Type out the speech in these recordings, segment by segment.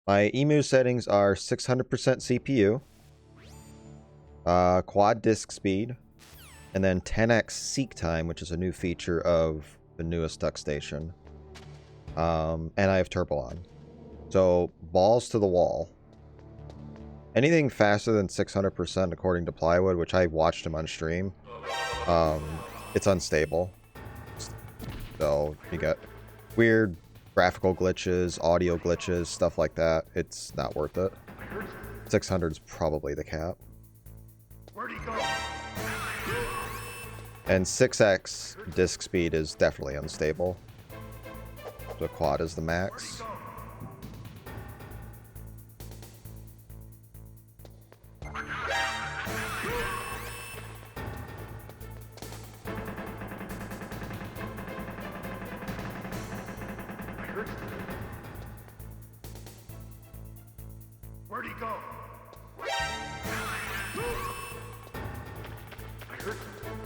My EMU settings are 600% CPU, quad disk speed, and then 10x seek time, which is a new feature of the newest DuckStation. And I have turbo on. So, balls to the wall. Anything faster than 600% according to Plywood, which I watched him on stream, it's unstable. So, you get weird graphical glitches, audio glitches, stuff like that. It's not worth it. 600 is probably the cap. Where'd he go? And 6x disk speed is definitely unstable. The quad is the max. Where'd he go? I heard something.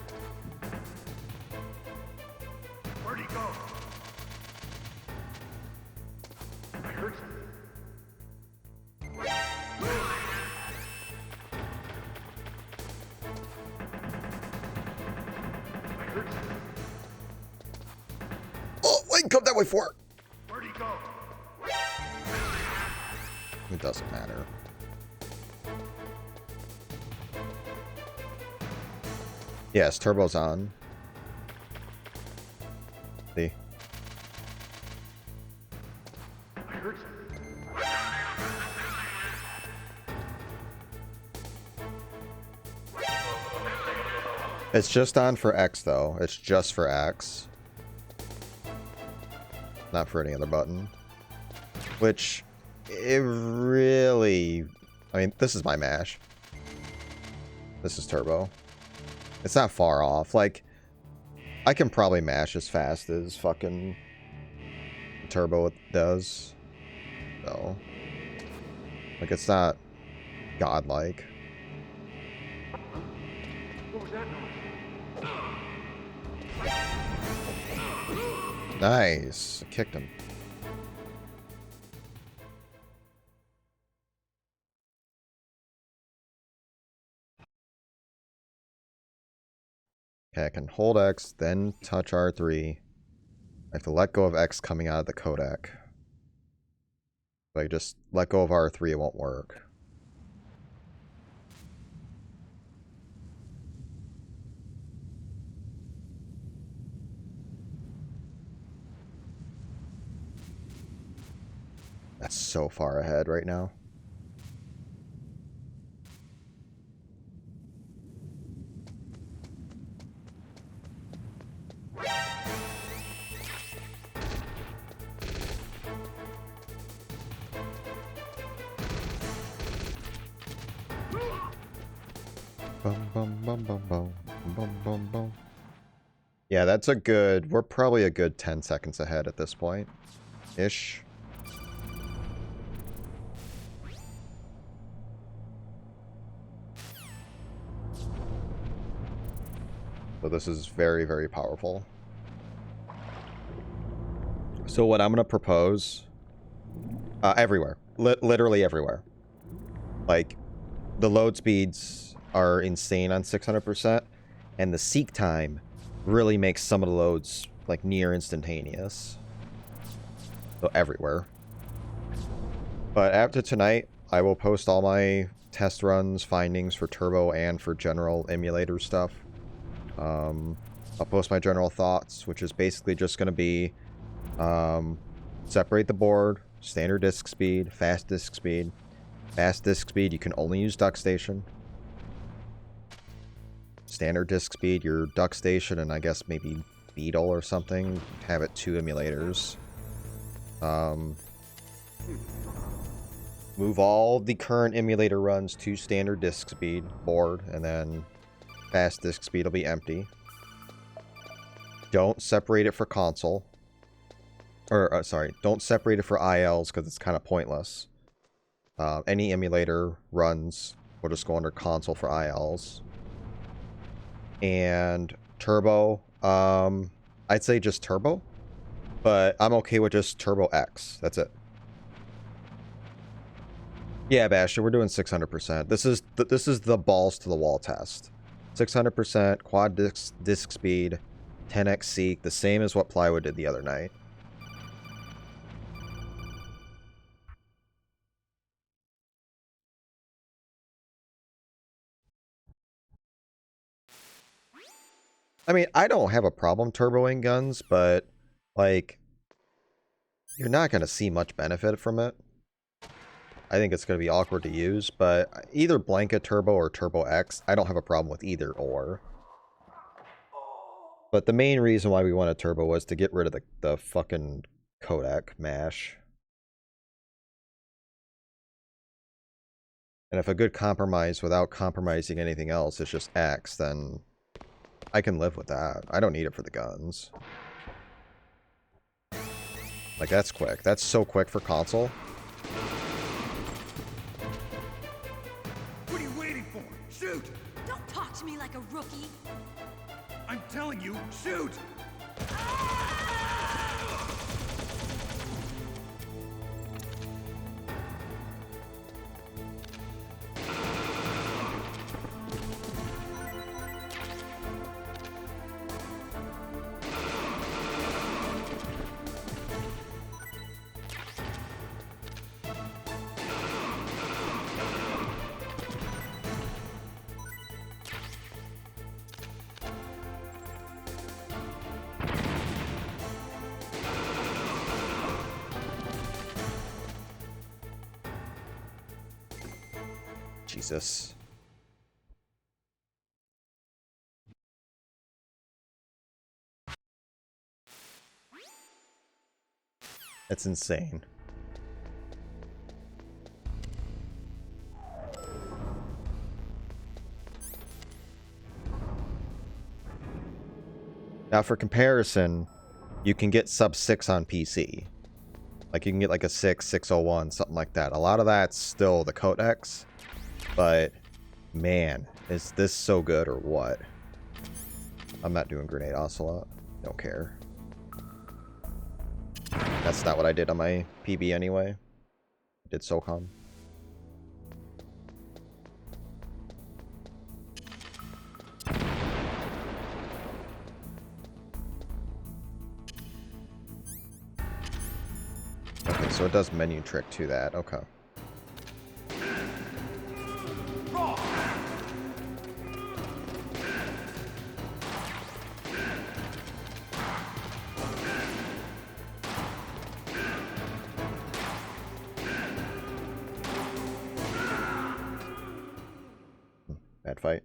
Where'd he go? I heard something. I heard something. Oh, wait, come that way for it. Where'd he go? It doesn't matter. Yes, turbo's on. See? I heard something. It's just on for X, though. It's just for X. Not for any other button. Which, it really... I mean, this is my mash. This is turbo. It's not far off. Like, I can probably mash as fast as fucking turbo does. So, like, it's not godlike. What was that noise? Nice. I kicked him. Okay, I can hold X, then touch R3. I have to let go of X coming out of the codec. If I just let go of R3, it won't work. That's so far ahead right now. Bum, bum, bum, bum, bum, bum, bum, bum. Yeah, that's a good... We're probably a good 10 seconds ahead at this point. Ish. So this is very, very powerful. So what I'm going to propose... everywhere. Literally everywhere. Like, the load speeds are insane on 600%, and the seek time really makes some of the loads, like, near instantaneous. So everywhere. But after tonight, I will post all my test runs, findings for turbo and for general emulator stuff. I'll post my general thoughts, which is basically just going to be separate the board, standard disk speed, fast disk speed. Fast disk speed, you can only use DuckStation. Standard disk speed, your DuckStation, and I guess maybe Beetle or something, have it 2 emulators. Move all the current emulator runs to standard disk speed board, and then fast disk speed will be empty. Don't separate it for console. Or, sorry, don't separate it for ILs because it's kind of pointless. Any emulator runs will just go under console for ILs. And turbo, I'd say just turbo, but I'm okay with just turbo X. That's it. Yeah, Basher, we're doing 600%. This is the balls to the wall test. 600% quad disc speed, 10x Seek, the same as what Plywood did the other night. I mean, I don't have a problem turboing guns, but like, you're not going to see much benefit from it. I think it's going to be awkward to use, but either blanket turbo or turbo X, I don't have a problem with either or. But the main reason why we wanted turbo was to get rid of the fucking codec mash. And if a good compromise without compromising anything else is just X, then I can live with that. I don't need it for the guns. Like, that's quick. That's so quick for console. What are you waiting for? Shoot! Don't talk to me like a rookie. I'm telling you, shoot! Jesus. That's insane. Now, for comparison, you can get sub 6 on PC. Like, you can get like a 6, 601, something like that. A lot of that's still the codecs, but man, is this so good or what? I'm not doing Grenade Ocelot. Don't care. That's not what I did on my PB anyway. I did SOCOM. Okay, so it does menu trick to that. Okay. Bad fight.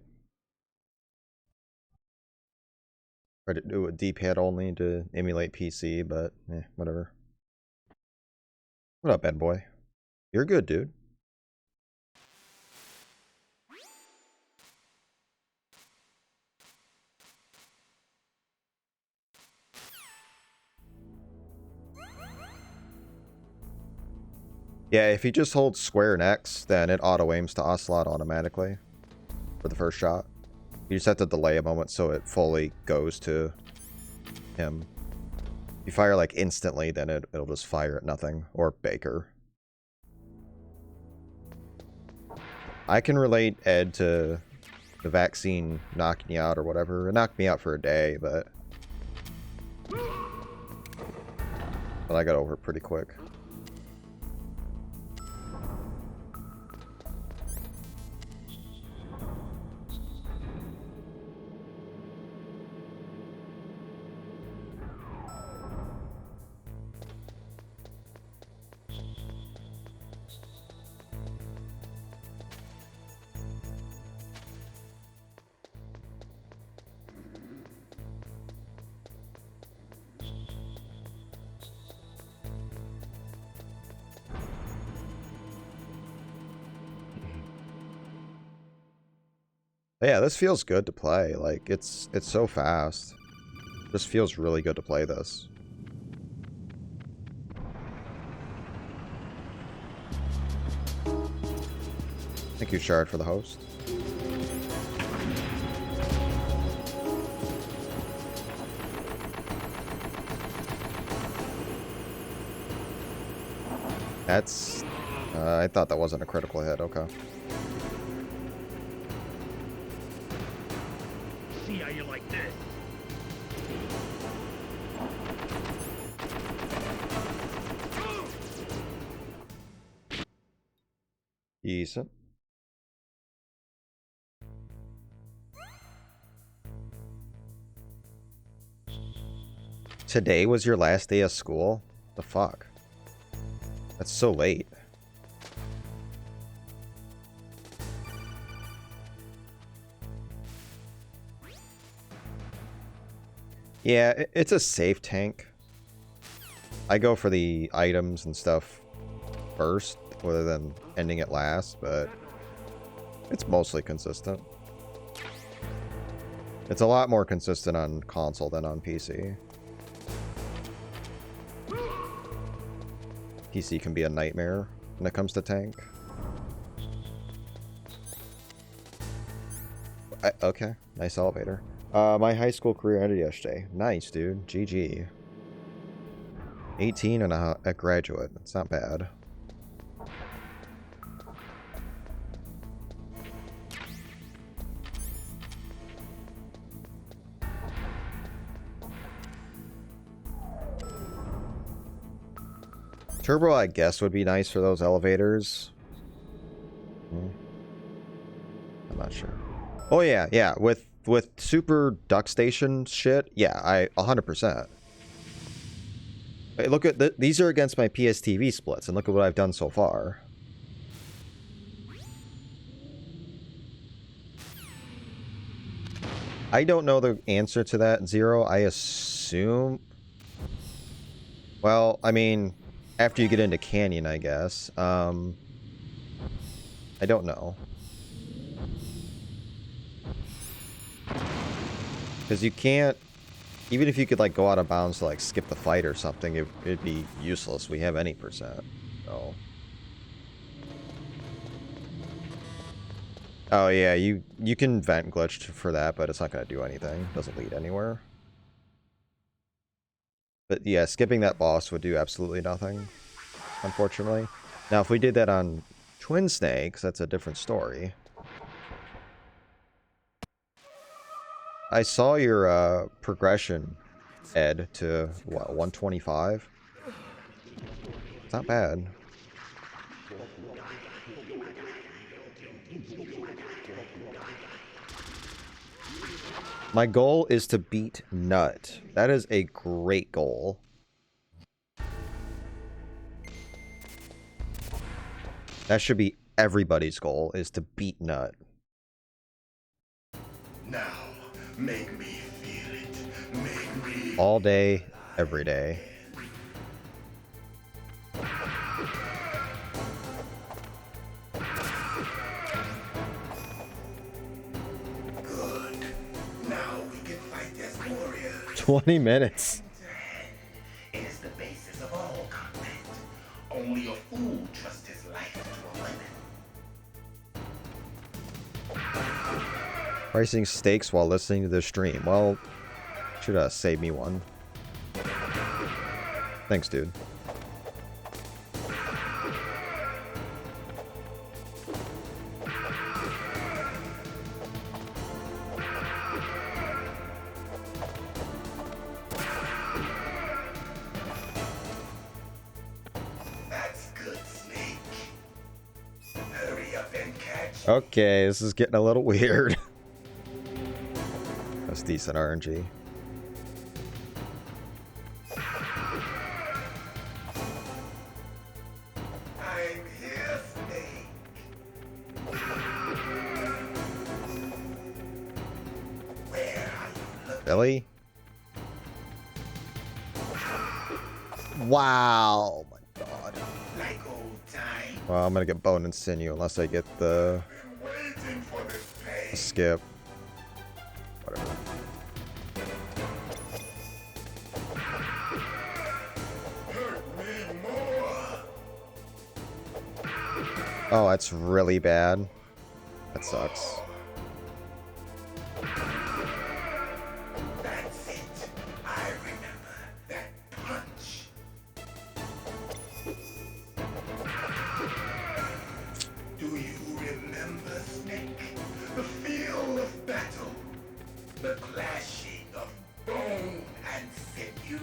Try to do a D-pad only to emulate PC, but whatever. What up, bad boy? You're good, dude. Yeah, if you just hold square and X, then it auto-aims to Ocelot automatically for the first shot. You just have to delay a moment so it fully goes to him. If you fire like instantly, then it'll just fire at nothing. Or Baker. I can relate Ed to the vaccine knocking you out or whatever. It knocked me out for a day, but I got over it pretty quick. Yeah, this feels good to play. Like, it's so fast. This feels really good to play this. Thank you, Shard, for the host. That's I thought that wasn't a critical hit. Okay. See how you like this. Decent. Today was your last day of school? The fuck? That's so late. Yeah, it's a safe tank. I go for the items and stuff first, rather than ending it last, but it's mostly consistent. It's a lot more consistent on console than on PC. PC can be a nightmare when it comes to tank. Okay, nice elevator. My high school career ended yesterday. Nice, dude. GG. 18 and a graduate. It's not bad. Turbo, I guess, would be nice for those elevators. I'm not sure. Oh yeah, yeah. With super DuckStation shit, yeah, I 100%. Hey, look at these are against my PSTV splits, and look at what I've done so far. I don't know the answer to that, Zero. I assume. Well, I mean, after you get into Canyon, I guess. I don't know. Because you can't, even if you could like go out of bounds to like skip the fight or something, it'd be useless. We have any percent. So. Oh yeah, you can vent glitch for that, but it's not going to do anything. It doesn't lead anywhere. But yeah, skipping that boss would do absolutely nothing, unfortunately. Now, if we did that on Twin Snakes, that's a different story. I saw your progression, Ed, to what, 125? It's not bad. My goal is to beat Nut. That is a great goal. That should be everybody's goal, is to beat Nut. Now, make me feel it. Make me. All day, every day. Good. Now we can fight as warriors. 20 minutes. It is the basis of all combat. Only a fool trusts his life to a weapon. Pricing steaks while listening to the stream. Well, should save me one. Thanks, dude. That's good, Snake. Hurry up and catch. Okay, this is getting a little weird. That's decent RNG. I'm here, Snake. Where are you looking? Really? Wow. Oh my god. Like old time. Well, I'm gonna get bone and sinew unless I get the Waiting for this pain. skip. Whatever. Hurt me more. Oh, that's really bad. That sucks. That's it. I remember that punch. the clashing of bone and sinew.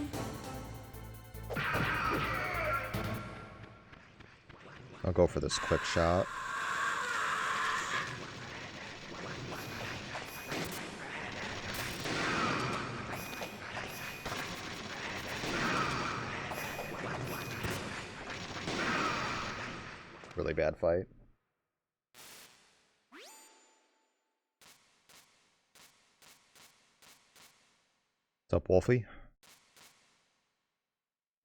I'll go for this quick shot. Really bad fight. What's up, Wolfie?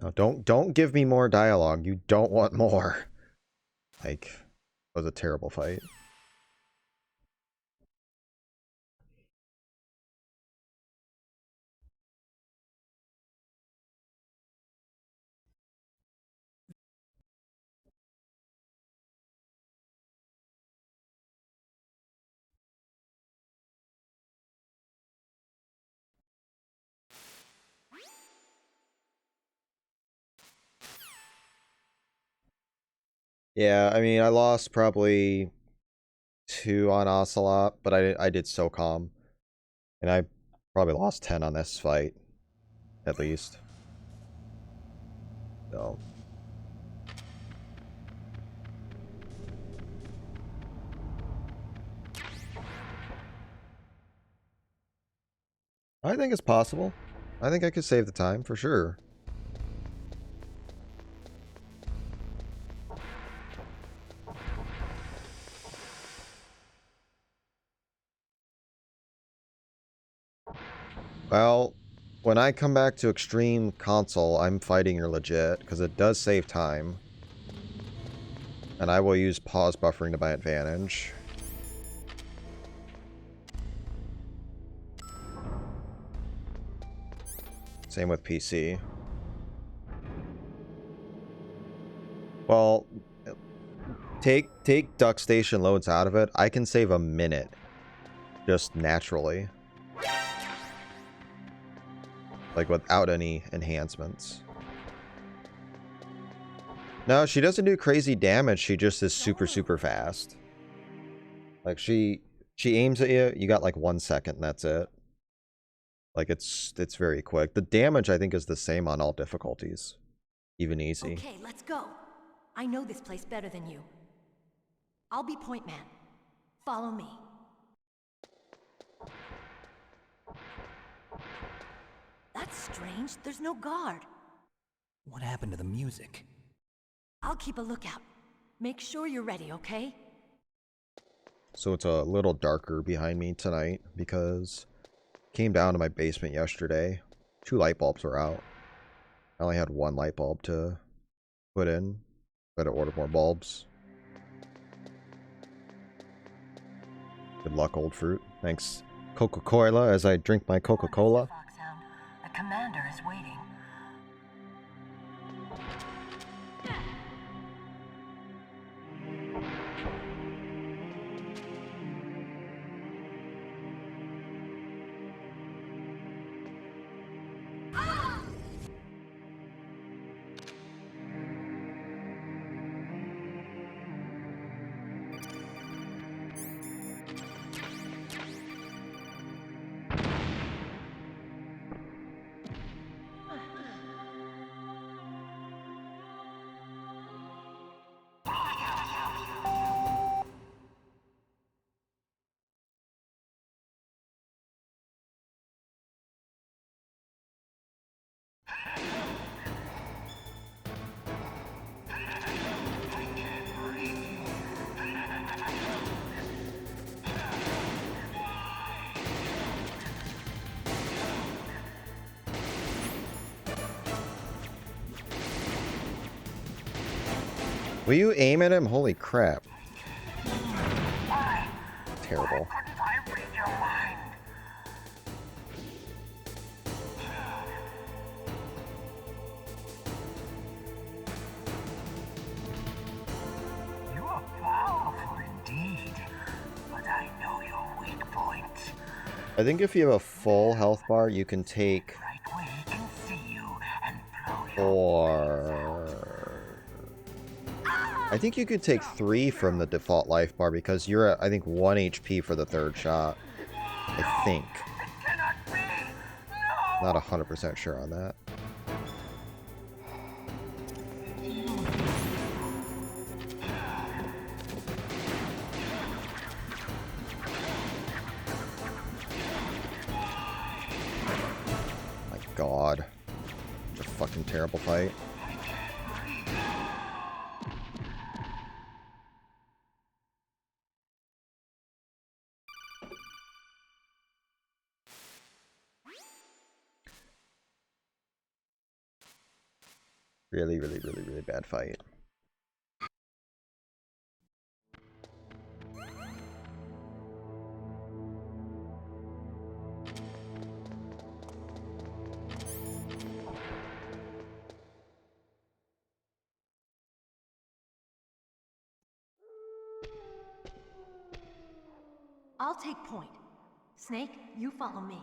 No, don't give me more dialogue. You don't want more. Like, it was a terrible fight. Yeah, I mean, I lost probably 2 on Ocelot, but I did so calm. And I probably lost 10 on this fight, at least. So. I think it's possible. I think I could save the time, for sure. Well, when I come back to Extreme Console, I'm fighting your legit, because it does save time. And I will use pause buffering to my advantage. Same with PC. Well, take DuckStation loads out of it. I can save a minute. Just naturally. Like, without any enhancements. No, she doesn't do crazy damage. She just is super, super fast. Like, she aims at you, you got like 1 second, and that's it. Like, it's very quick. The damage, I think, is the same on all difficulties. Even easy. Okay, let's go. I know this place better than you. I'll be point man. Follow me. That's strange. There's no guard. What happened to the music? I'll keep a lookout. Make sure you're ready, okay? So it's a little darker behind me tonight because came down to my basement yesterday. 2 light bulbs were out. I only had 1 light bulb to put in. Better order more bulbs. Good luck, old fruit. Thanks, Coca-Cola, as I drink my Coca-Cola. The commander is waiting. Will you aim at him? Holy crap. Terrible. You are powerful indeed, but I know your weak point. I think if you have a full health bar, you can take Right where he can see you and blow you. 4... I think you could take 3 from the default life bar because you're at, I think, 1 HP for the 3rd shot. I think. Not 100% sure on that. My God. Such a fucking terrible fight. Really, really, really, really bad fight. I'll take point. Snake, you follow me.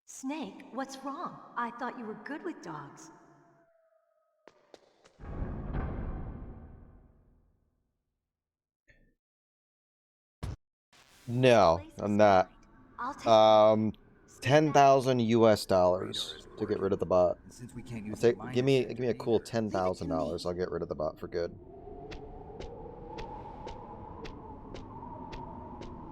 Snake, what's wrong? I thought you were good with dogs. No, I'm not. I'll take 10,000 US dollars to get rid of the bot. Since we can't use Give me a cool $10,000. I'll get rid of the bot for good.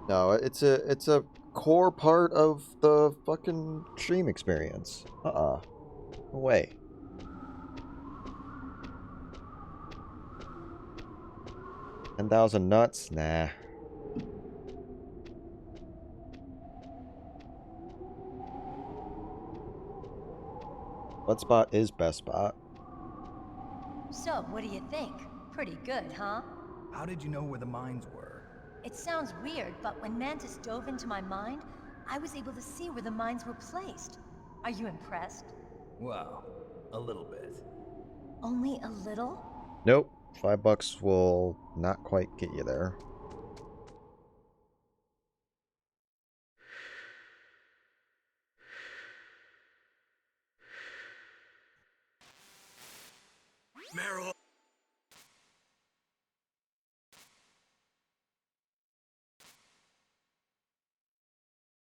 No, it's a core part of the fucking stream experience. No way. $10,000 nuts? Nah. What spot is best spot? So, what do you think? Pretty good, huh? How did you know where the mines were? It sounds weird, but when Mantis dove into my mind, I was able to see where the mines were placed. Are you impressed? Well, a little bit. Only a little? Nope. $5 will not quite get you there. Meryl.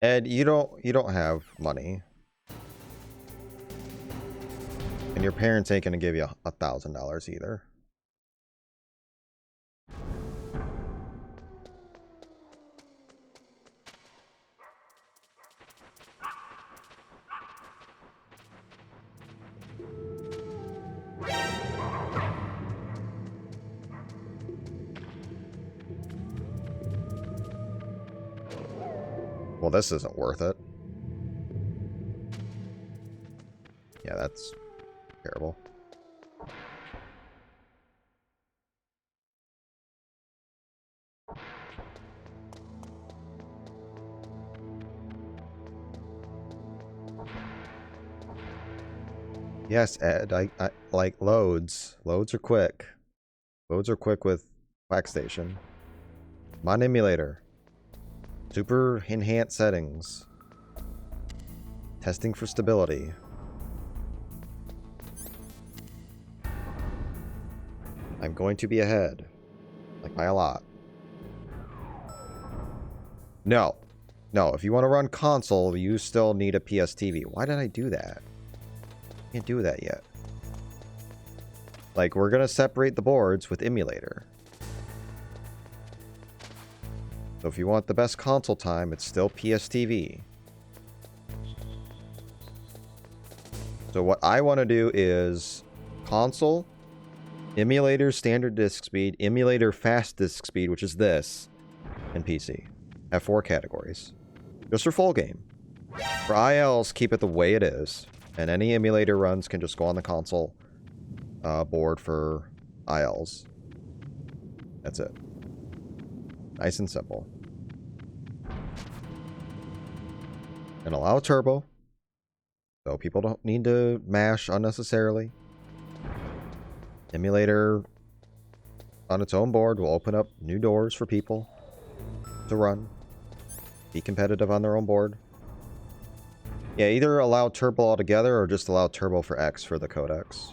Ed, you don't have money. And your parents ain't gonna give you $1,000 either. Well, this isn't worth it. Yeah, that's terrible. Yes, Ed, I like loads. Loads are quick. Loads are quick with DuckStation. Mod Emulator. Super enhanced settings. Testing for stability. I'm going to be ahead. Like by a lot. No. No, if you want to run console, you still need a PS TV. Why did I do that? Can't do that yet. Like, we're gonna separate the boards with Emulator. So if you want the best console time, it's still PS TV. So what I want to do is console, emulator standard disk speed, emulator fast disk speed, which is this, and PC. Have 4 categories. Just for full game. For ILs, keep it the way it is. And any emulator runs can just go on the console board for ILs. That's it. Nice and simple. And allow turbo. So people don't need to mash unnecessarily. Emulator on its own board will open up new doors for people to run. Be competitive on their own board. Yeah, either allow turbo altogether or just allow turbo for X for the codecs.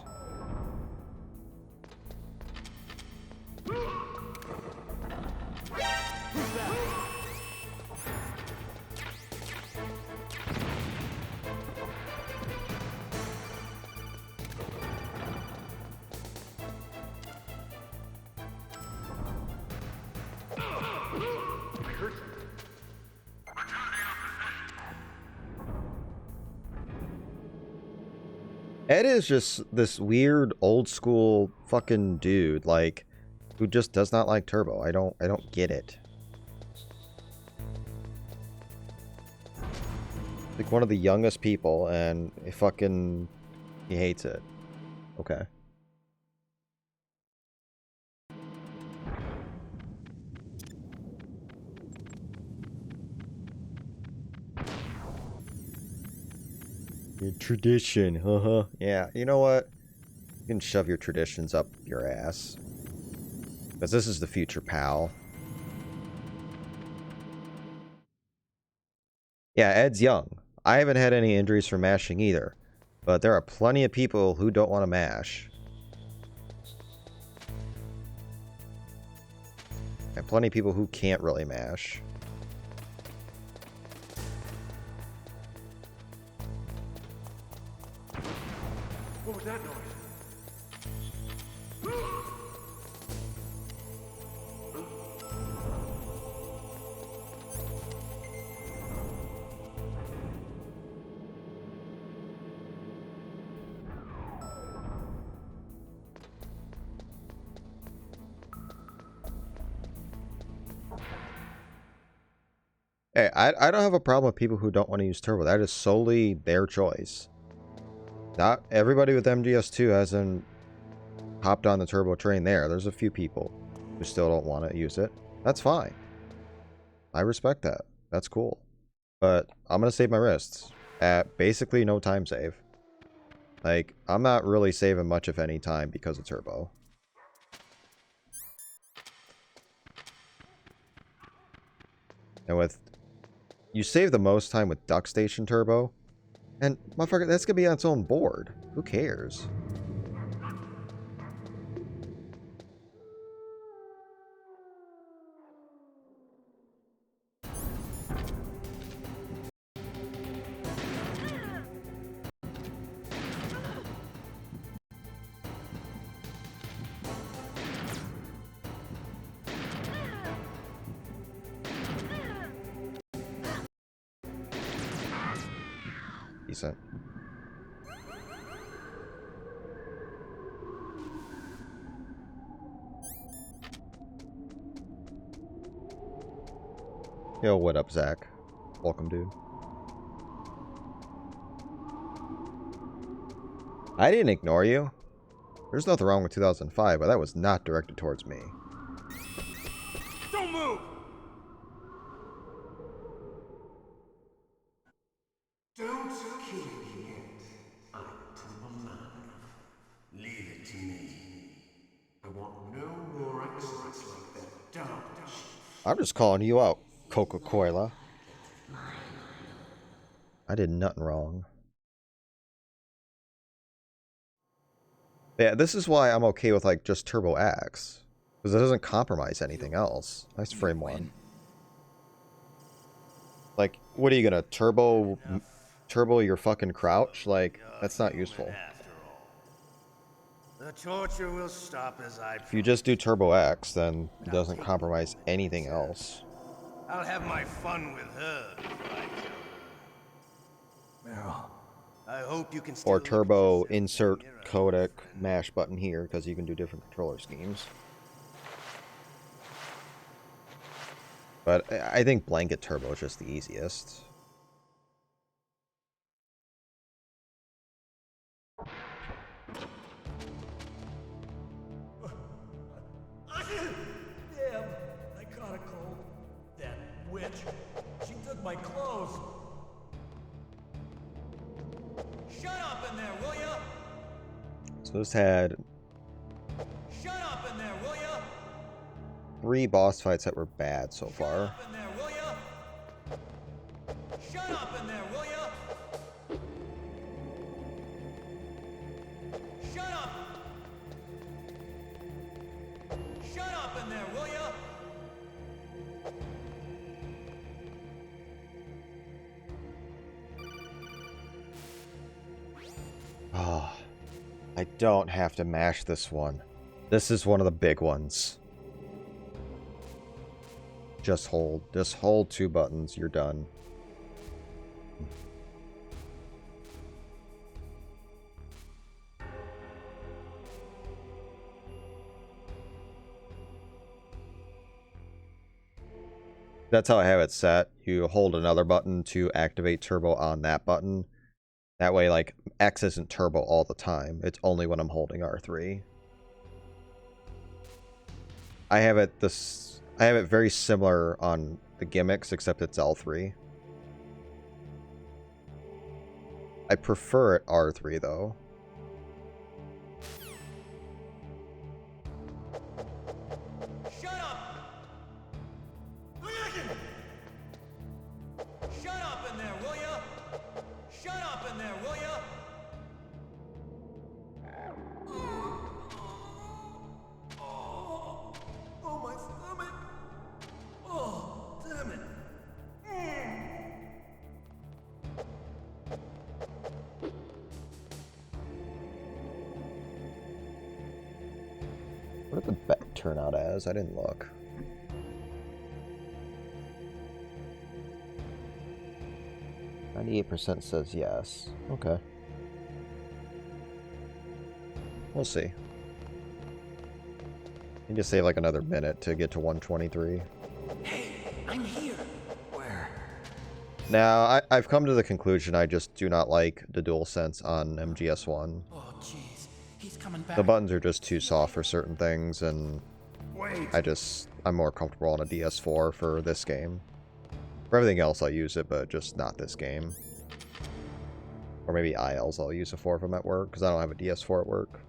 Ed is just this weird old school fucking dude, like, who just does not like turbo. I don't get it. Like one of the youngest people, and he hates it. Okay. Your tradition, haha. Yeah, you know what? You can shove your traditions up your ass. Because this is the future, pal. Yeah, Ed's young. I haven't had any injuries from mashing either. But there are plenty of people who don't want to mash. And plenty of people who can't really mash. What was that noise? Hey, I don't have a problem with people who don't want to use turbo. That is solely their choice. Not everybody with MGS2 hasn't hopped on the turbo train there. There's a few people who still don't want to use it. That's fine. I respect that. That's cool. But I'm going to save my wrists at basically no time save. Like, I'm not really saving much of any time because of turbo. And with... You save the most time with DuckStation turbo. And, motherfucker, that's going to be on its own board. Who cares? Decent. Yo, what up, Zach? Welcome, dude. I didn't ignore you. There's nothing wrong with 2005, but that was not directed towards me. Don't move! Don't kill me yet. I'm alive. Leave it to me. I want no more accidents like that. Don't. I'm just calling you out, Coca-Cola. I did nothing wrong. Yeah, this is why I'm okay with, like, just Turbo X. Because it doesn't compromise anything else. Nice frame one. Like, what are you gonna turbo your fucking crouch? Like, that's not useful. The torture will stop as I... If you just do Turbo X, then it doesn't compromise anything else. I'll have my fun with her before I kill her. Meryl. I hope you can still Or look at turbo yourself in the insert mirror. codec mash button here, because you can do different controller schemes. But I think blanket turbo is just the easiest. Damn, I caught a cold. That witch. She took my clothes. Shut up in there, will ya? So this had 3 boss fights that were bad so far. Up in there, will ya? Shut up in there, will ya? Shut up! Shut up in there, will ya? Oh, I don't have to mash this one. This is one of the big ones. Just hold. Just hold 2 buttons. You're done. That's how I have it set. You hold another button to activate turbo on that button. That way, like, X isn't turbo all the time. It's only when I'm holding R3. I have it very similar on the gimmicks, except it's L3. I prefer it R3 though. Shut up! Shut up in there, will ya? Shut up in there, will ya? Oh, my stomach! Oh, damn it! What did the bet turn out as? I didn't look. %says yes. Okay. We'll see. You just save like another minute to get to 123. Hey, I'm here. Where? Now, I've come to the conclusion I just do not like the DualSense on MGS1. Oh, jeez. He's coming back. The buttons are just too soft for certain things, and Wait. I'm more comfortable on a DS4 for this game. For everything else, I'll use it, but just not this game. Or maybe ILs I'll use it for if I'm at work, because I don't have a DS4 at work.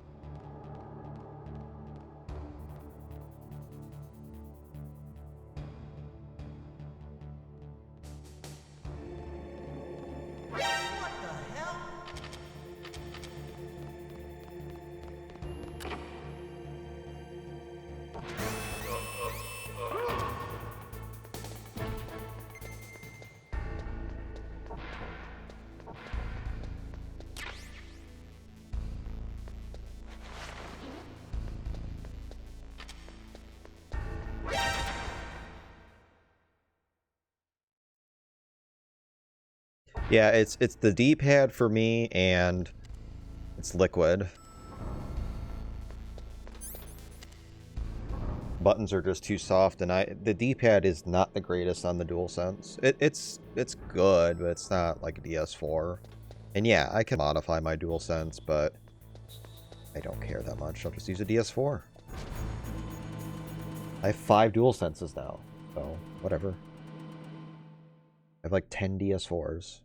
What the hell? Yeah, it's the D-pad for me, and it's liquid. Buttons are just too soft, and the D-pad is not the greatest on the DualSense. It's good, but it's not like a DS4. And yeah, I can modify my DualSense, but I don't care that much. I'll just use a DS4. I have 5 DualSenses now, so whatever. I have like 10 DS4s.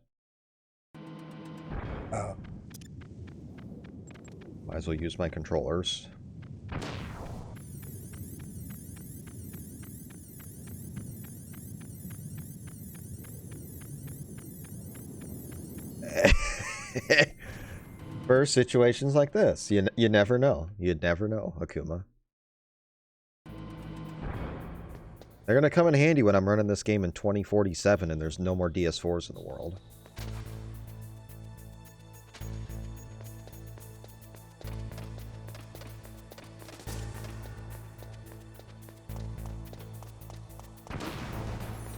Might as well use my controllers. For situations like this, you never know. You'd never know, Akuma. They're gonna come in handy when I'm running this game in 2047 and there's no more DS4s in the world.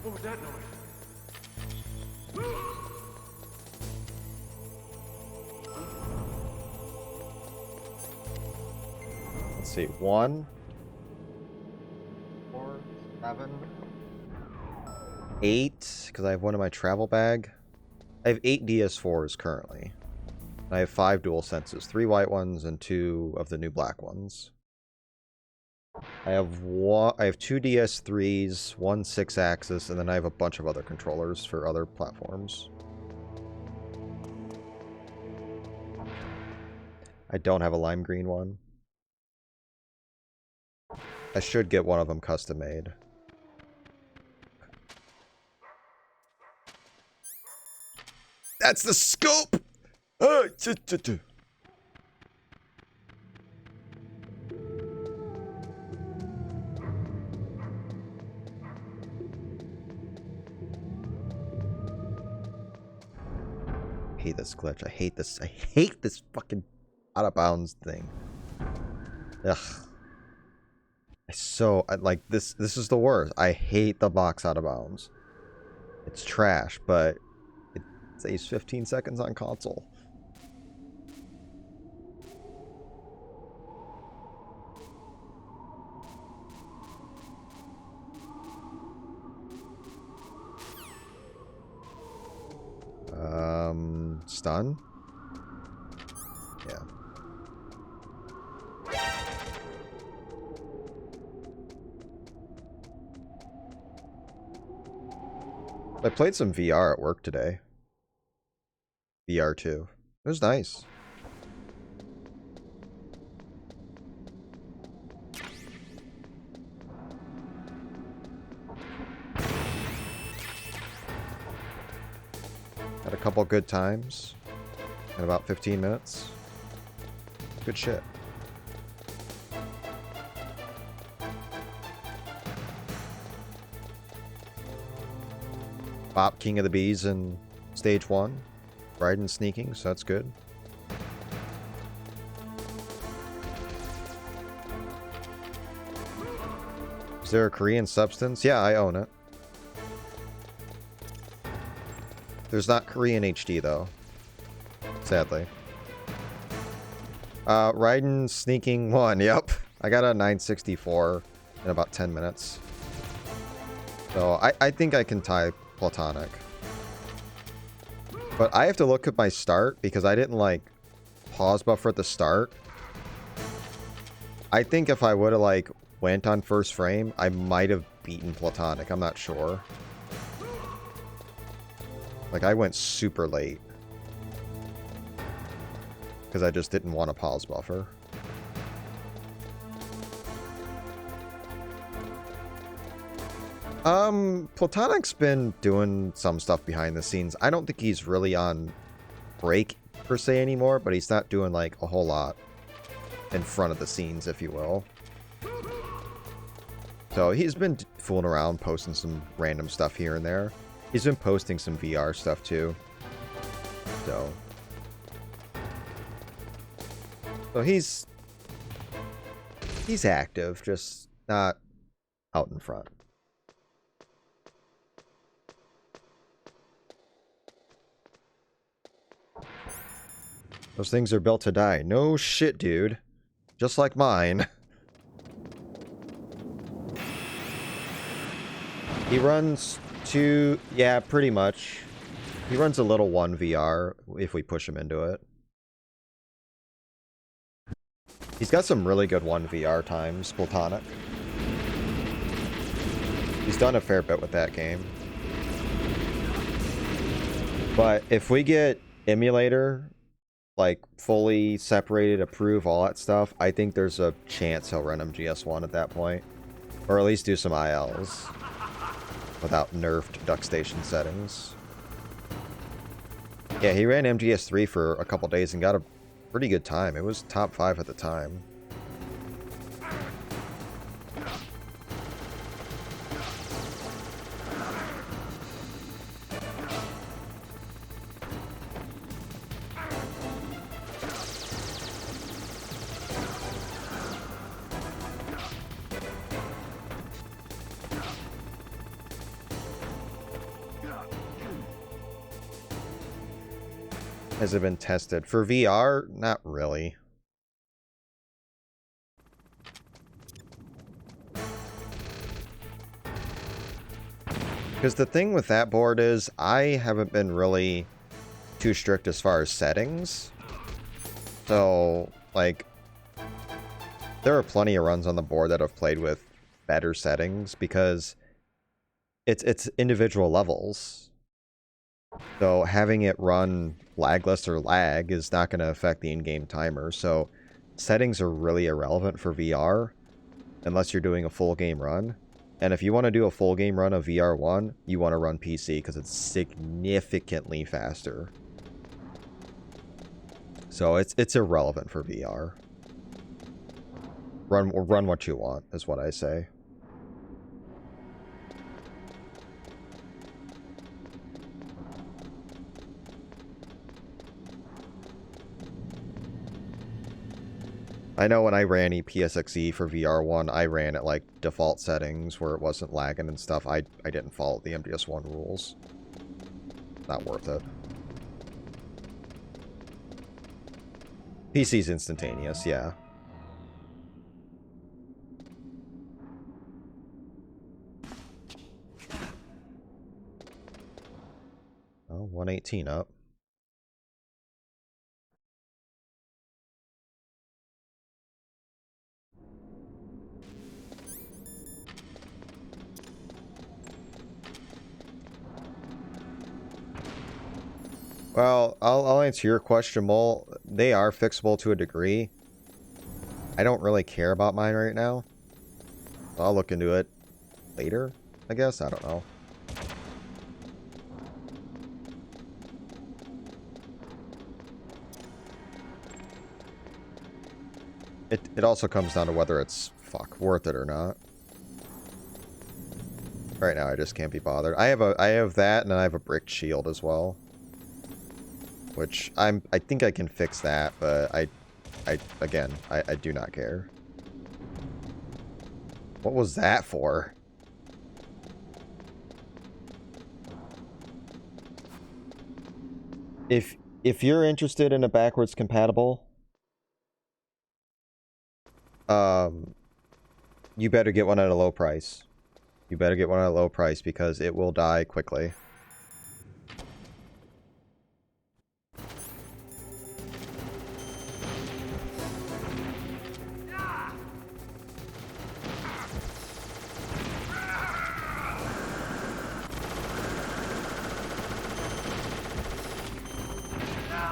What was that noise? Let's see, 1, 4, 7, 8, because I have one in my travel bag. I have 8 DS4s currently. I have 5 DualSenses, 3 white ones and 2 of the new black ones. I have 2 DS3s, 1 6-axis, and then I have a bunch of other controllers for other platforms. I don't have a lime green one. I should get one of them custom made. That's the scope! I hate this glitch. I hate this. I hate this fucking out of bounds thing. Ugh. I like this. This is the worst. I hate the box out of bounds. It's trash, but it saves 15 seconds on console. Stun? Yeah. I played some VR at work today. VR 2. It was nice. Had a couple good times in about 15 minutes. Good shit. Bop King of the Bees in stage 1. Riding sneaking, so that's good. Is there a Korean substance? Yeah, I own it. There's not Korean HD though. Sadly. Riding Sneaking 1, yep. I got a 964 in about 10 minutes. So I think I can tie Platonic. But I have to look at my start because I didn't like pause buffer at the start. I think if I would have like went on first frame, I might have beaten Platonic. I'm not sure. Like I went super late. Because I just didn't want to pause buffer. Platonic's been doing some stuff behind the scenes. I don't think he's really on break per se anymore, but he's not doing like a whole lot in front of the scenes, if you will. So he's been fooling around, posting some random stuff here and there. He's been posting some VR stuff too. So he's active, just not out in front. Those things are built to die. No shit, dude. Just like mine. He runs to... yeah, pretty much. He runs a little 1 VR if we push him into it. He's got some really good 1 VR times, Platonic. He's done a fair bit with that game. But if we get Emulator, like, fully separated, approve, all that stuff, I think there's a chance he'll run MGS1 at that point. Or at least do some ILs. Without nerfed DuckStation settings. Yeah, he ran MGS3 for a couple days and got a pretty good time. It was top 5 at the time. Has it been tested? For VR? Not really. Because the thing with that board is, I haven't been really too strict as far as settings. So, like, there are plenty of runs on the board that I've played with better settings because it's individual levels. So having it run lagless or lag is not going to affect the in-game timer. So settings are really irrelevant for VR. unless you're doing a full game run. And if you want to do a full game run of VR1, you want to run PC because it's significantly faster. So it's irrelevant for VR. Run what you want is what I say. I know when I ran EPSXE for VR1, I ran at like default settings where it wasn't lagging and stuff. I didn't follow the MGS1 rules. Not worth it. PC's instantaneous, yeah. Oh, 118 up. Well, I'll answer your question, Mole. They are fixable to a degree. I don't really care about mine right now. I'll look into it later, I guess. I don't know. It also comes down to whether it's, worth it or not. Right now, I just can't be bothered. I have that, and I have a brick shield as well. Which I think I can fix that, but I do not care. What was that for? If you're interested in a backwards compatible, you better get one at a low price. You better get one at a low price because it will die quickly.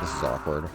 This is awkward.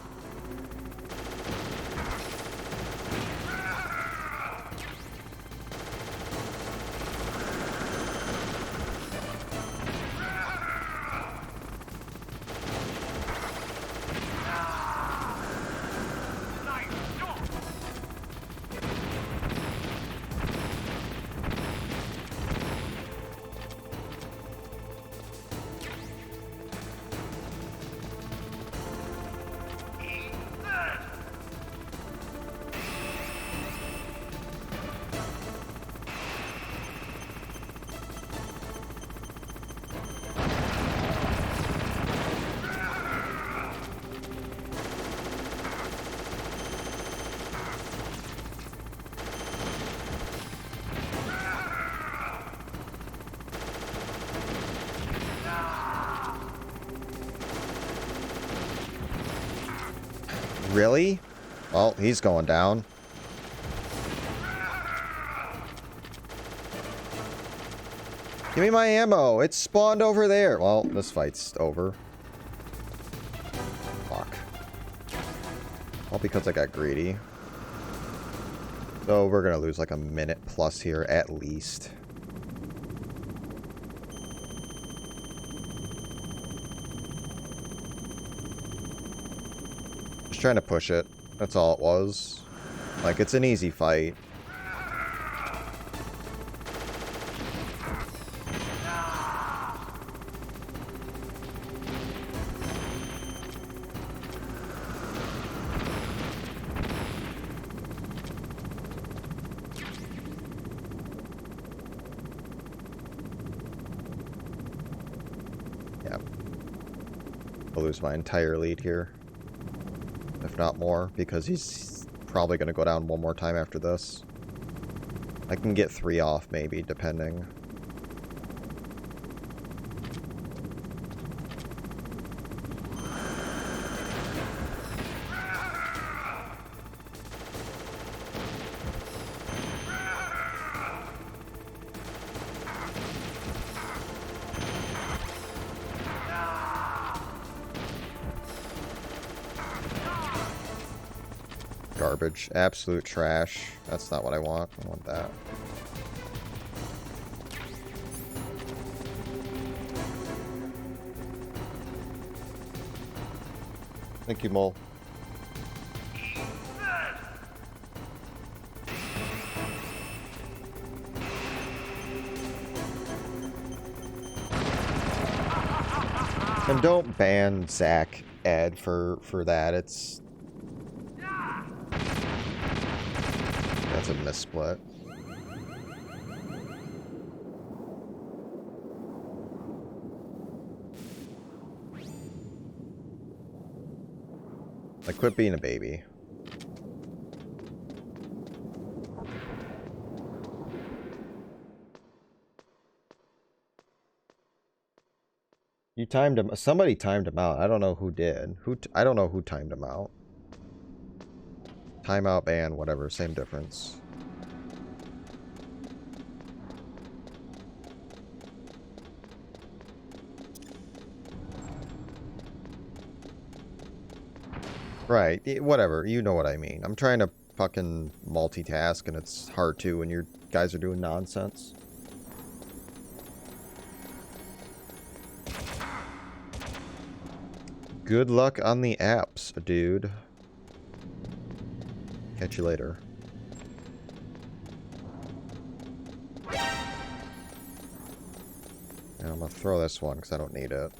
Really? Well, he's going down. Give me my ammo. It's spawned over there. Well, this fight's over. Fuck. All because I got greedy. So we're gonna lose like a minute plus here at least. Just trying to push it. That's all it was. Like, it's an easy fight. I'll lose my entire lead here. If not more, because he's probably going to go down one more time after this. I can get 3 off, maybe, depending. Garbage. Absolute trash. That's not what I want. I want that. Thank you, Mole. And don't ban Zach Ed for that. It's that's a missplit. Like, quit being a baby. You timed him. Somebody timed him out. I don't know who did. I don't know who timed him out. Timeout, ban, whatever. Same difference. Right. Whatever. You know what I mean. I'm trying to fucking multitask, and it's hard to when you guys are doing nonsense. Good luck on the apps, dude. Catch you later. And I'm gonna throw this one because I don't need it.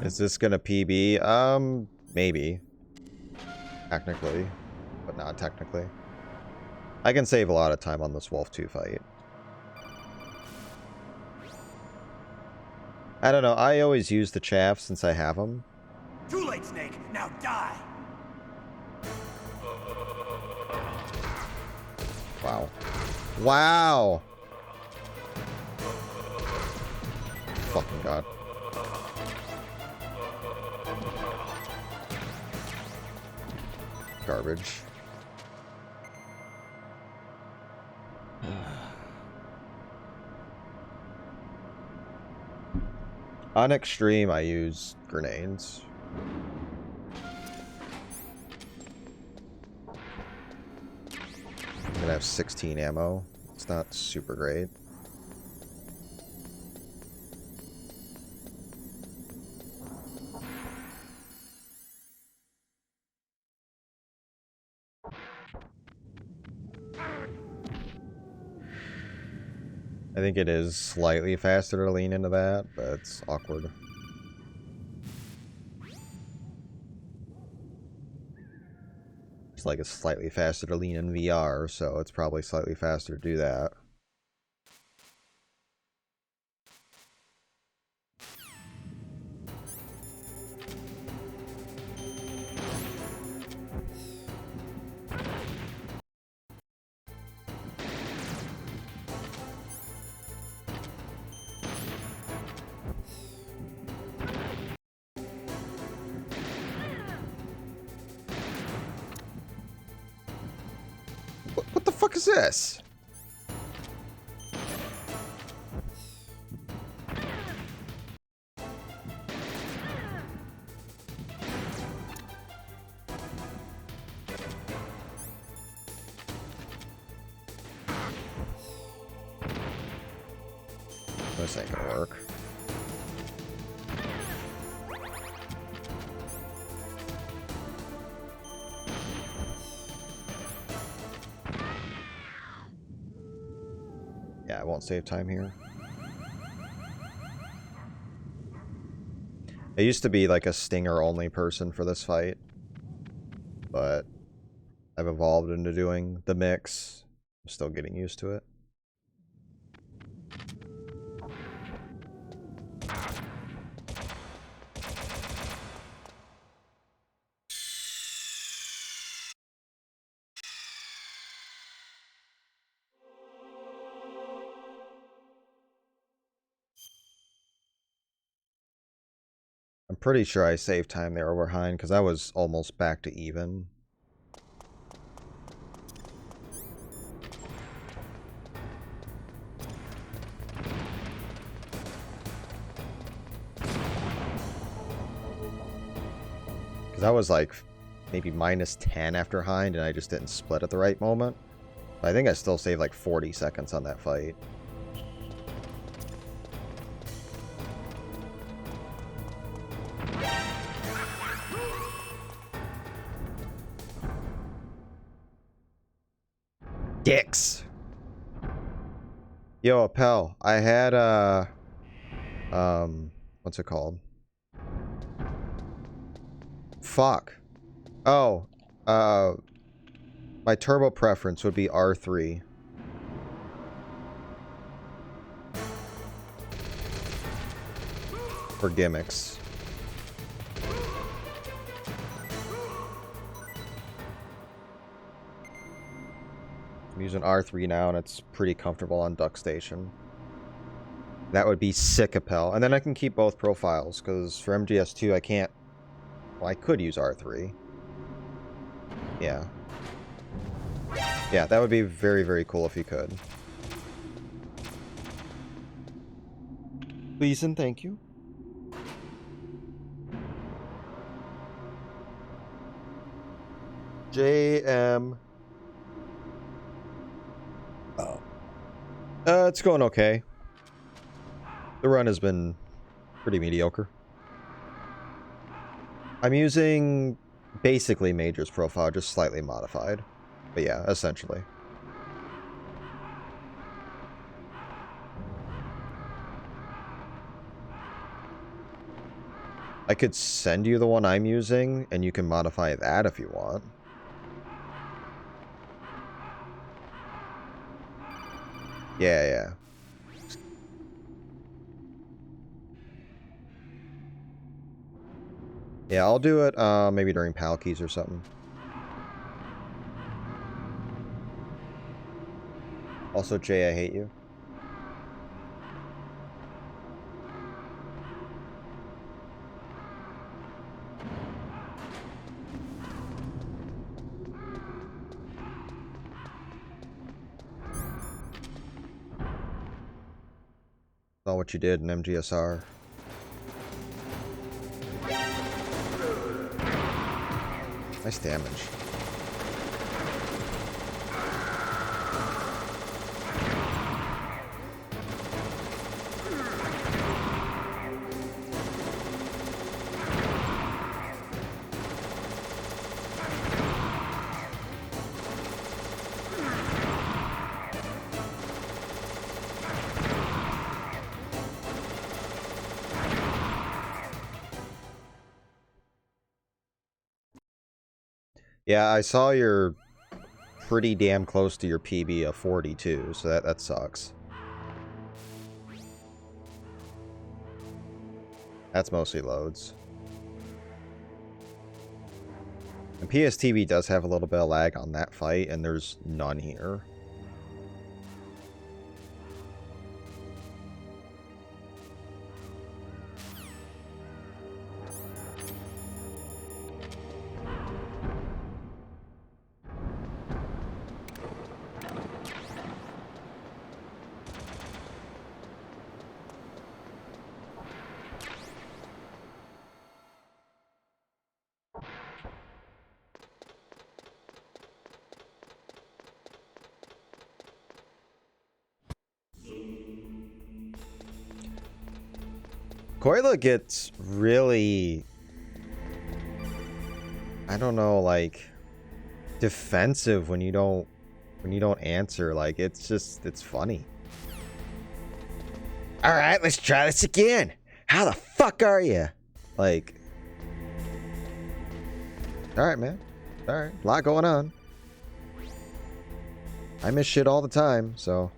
Is this gonna PB? Maybe. Technically. But not technically. I can save a lot of time on this Wolf 2 fight. I don't know, I always use the chaff since I have them. Too late, Snake. Now die. Wow. Wow! Fucking god. Garbage. On extreme, I use grenades. I'm gonna have 16 ammo. It's not super great. I think it is slightly faster to lean into that, but it's awkward. It's like it's slightly faster to lean in VR, so it's probably slightly faster to do that. What the fuck is this? This ain't gonna work. Yeah, I won't save time here. I used to be like a stinger only person for this fight, but I've evolved into doing the mix. I'm still getting used to it. pretty sure I saved time there behind because I was almost back to even. Because I was like maybe -10 after Hind and I just didn't split at the right moment. But I think I still saved like 40 seconds on that fight. Dicks. Yo, Appel, I had what's it called? Fuck. Oh, my turbo preference would be R3. For gimmicks. I'm using R3 now, and it's pretty comfortable on DuckStation. That would be sick, Appel. And then I can keep both profiles, because for MGS2 I can't... Well, I could use R3. Yeah. Yeah, that would be very, very cool if you could. Please and thank you. JM. Oh. It's going okay. The run has been pretty mediocre. I'm using basically Major's profile, just slightly modified. But yeah, essentially. I could send you the one I'm using, and you can modify that if you want. Yeah. Yeah, I'll do it maybe during PAL keys or something. Also, Jay, I hate you. Saw what you did in MGSR. Nice damage. Yeah, I saw you're pretty damn close to your PB of 42, so that sucks. That's mostly loads. And PSTV does have a little bit of lag on that fight, and there's none here. Koila gets really, I don't know, like, defensive when you don't answer. Like, it's funny. All right, let's try this again. How the fuck are you? Like, all right, man. All right, a lot going on. I miss shit all the time, so.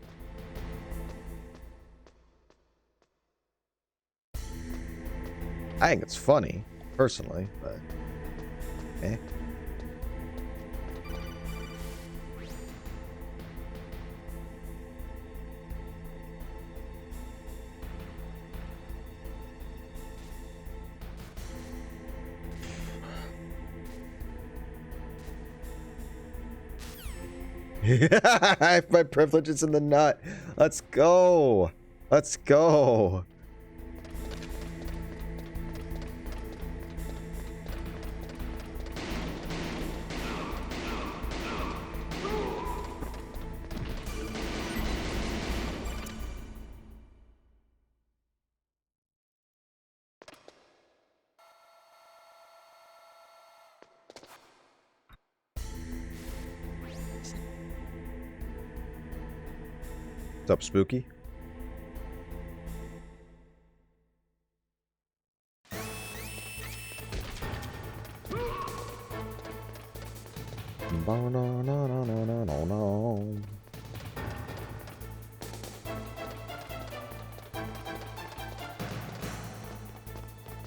I think it's funny, personally, but eh. I have my privileges in the nut. Let's go. Let's go. What's up, Spooky?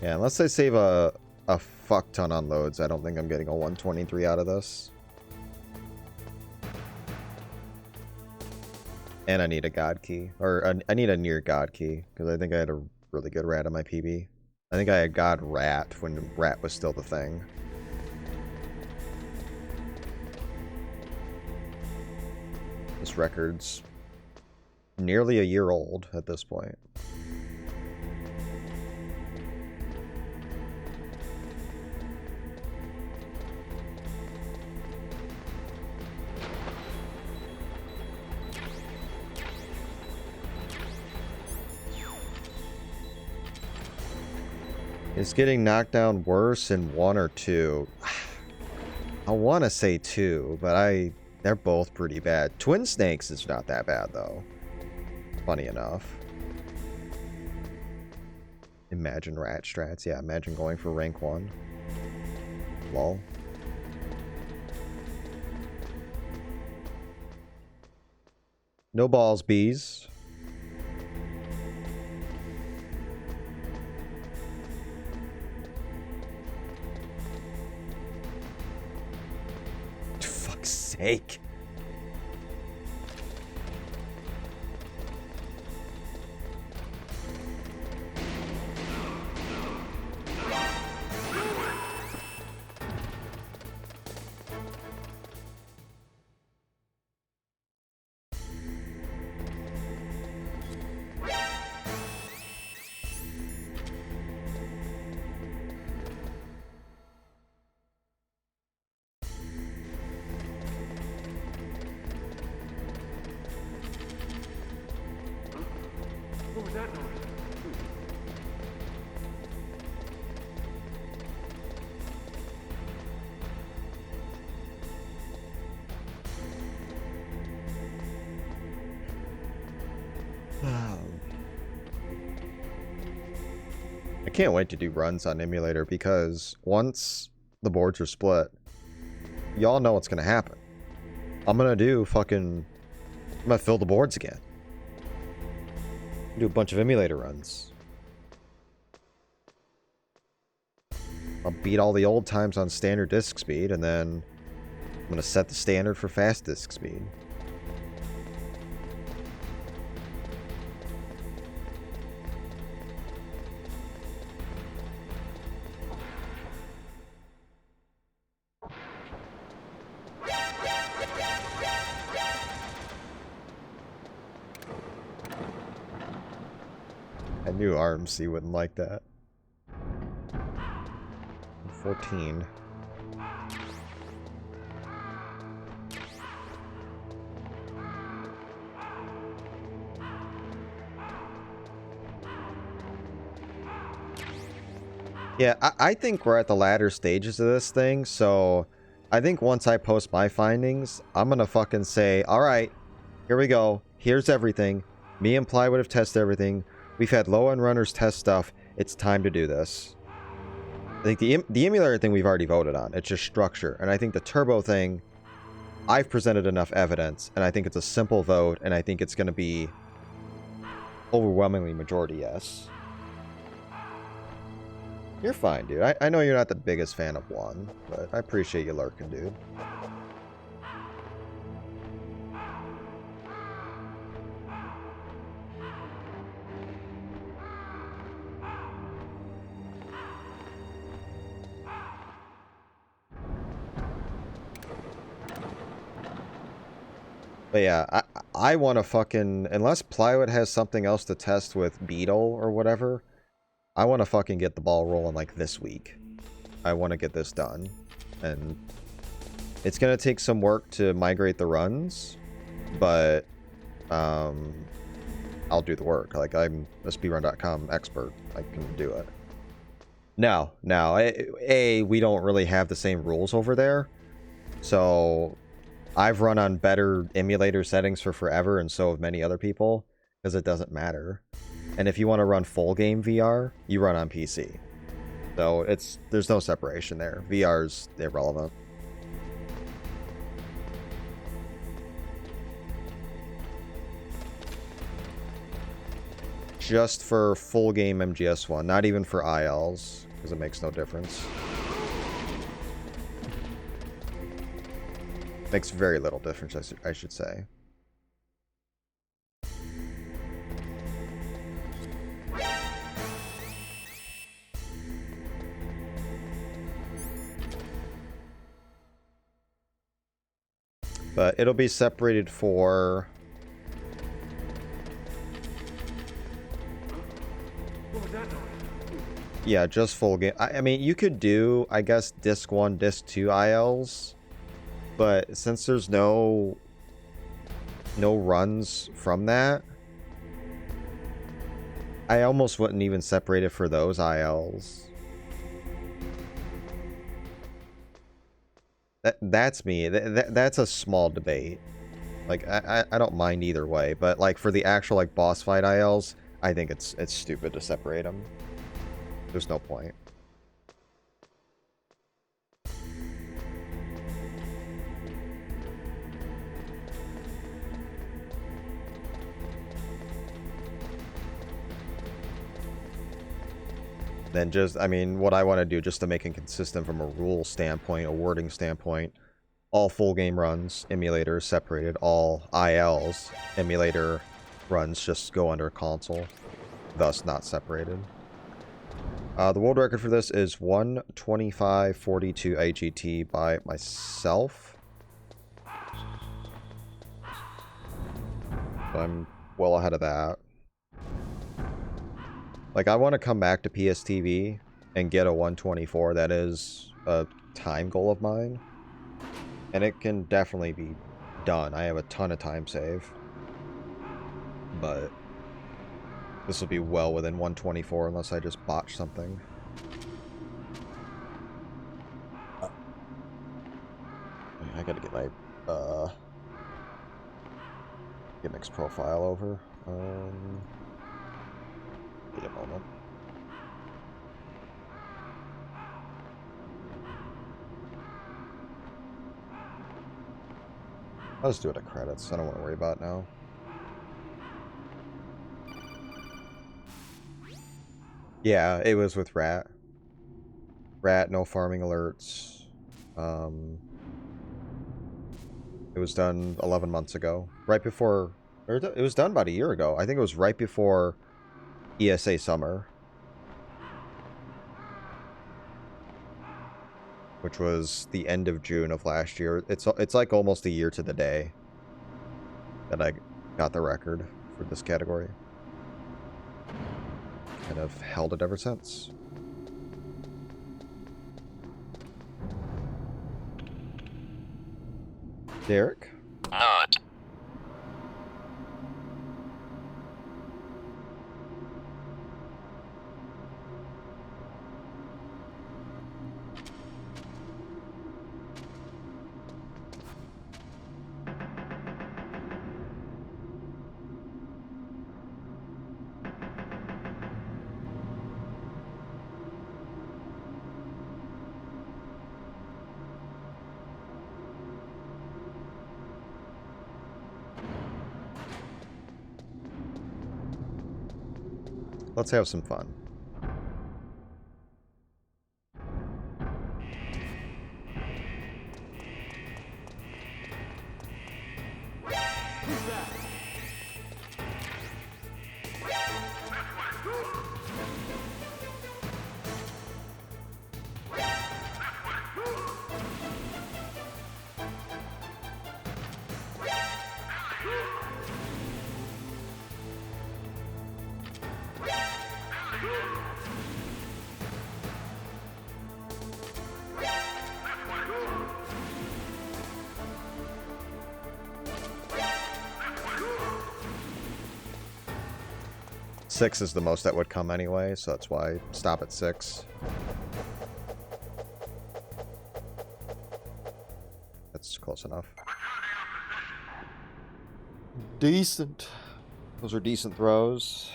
Yeah, unless I save a fuck ton on loads, I don't think I'm getting a 123 out of this. And I need a god key. Or I need a near god key, because I think I had a really good rat on my PB. I think I had god rat when rat was still the thing. This record's nearly a year old at this point. Is getting knocked down worse in 1 or 2? I want to say 2, but they're both pretty bad. Twin Snakes is not that bad, though. Funny enough. Imagine rat strats. Yeah, imagine going for rank 1. Lol. No balls, bees. Fuck's sake. What was that noise? I can't wait to do runs on Emulator because once the boards are split, y'all know what's gonna happen. I'm gonna fill the boards again. Do a bunch of Emulator runs. I'll beat all the old times on standard disk speed, and then I'm gonna set the standard for fast disk speed. I knew RMC wouldn't like that. 14. Yeah, I think we're at the latter stages of this thing, so I think once I post my findings, I'm gonna fucking say, alright, here we go, here's everything. Me and Plywood have tested everything. We've had low-end runners test stuff. It's time to do this. I think the emulator thing we've already voted on. It's just structure. And I think the turbo thing, I've presented enough evidence, and I think it's a simple vote, and I think it's going to be overwhelmingly majority yes. You're fine, dude. I know you're not the biggest fan of 1, but I appreciate you lurking, dude. But yeah, I want to fucking, unless Plywood has something else to test with Beetle or whatever, I want to fucking get the ball rolling like this week. I want to get this done. And it's going to take some work to migrate the runs, but I'll do the work. Like, I'm a speedrun.com expert. I can do it. No, we don't really have the same rules over there. So I've run on better emulator settings for forever, and so have many other people, because it doesn't matter. And if you want to run full game VR, you run on PC. So there's no separation there. VR's irrelevant. Just for full game MGS1, not even for ILs, because it makes no difference. Makes very little difference, I should say. But it'll be separated for... What was that noise? Yeah, just full game. I mean, you could do, I guess, Disc 1, Disc 2 ILs. But since there's no runs from that, I almost wouldn't even separate it for those ILs. That's me. That's a small debate. Like, I don't mind either way, but like for the actual like boss fight ILs, I think it's stupid to separate them. There's no point. Then just, I mean, what I want to do just to make it consistent from a rule standpoint, a wording standpoint, all full game runs, emulator separated, all ILs, emulator runs just go under console, thus not separated. The world record for this is 1:25:42 IGT by myself. I'm well ahead of that. Like, I want to come back to PSTV and get a 1:24. That is a time goal of mine. And it can definitely be done. I have a ton of time save. But this will be well within 1:24 unless I just botch something. I gotta get my gimmicks profile over. Wait a moment. I'll just do it at credits. I don't want to worry about it now. Yeah, it was with Rat. Rat, no farming alerts. It was done 11 months ago. Right before... Or it was done about a year ago. I think it was right before ESA Summer. Which was the end of June of last year. It's like almost a year to the day that I got the record for this category. And I've held it ever since. Derek? Not. Let's have some fun. Six is the most that would come anyway, so that's why I stop at 6. That's close enough. Decent. Those are decent throws.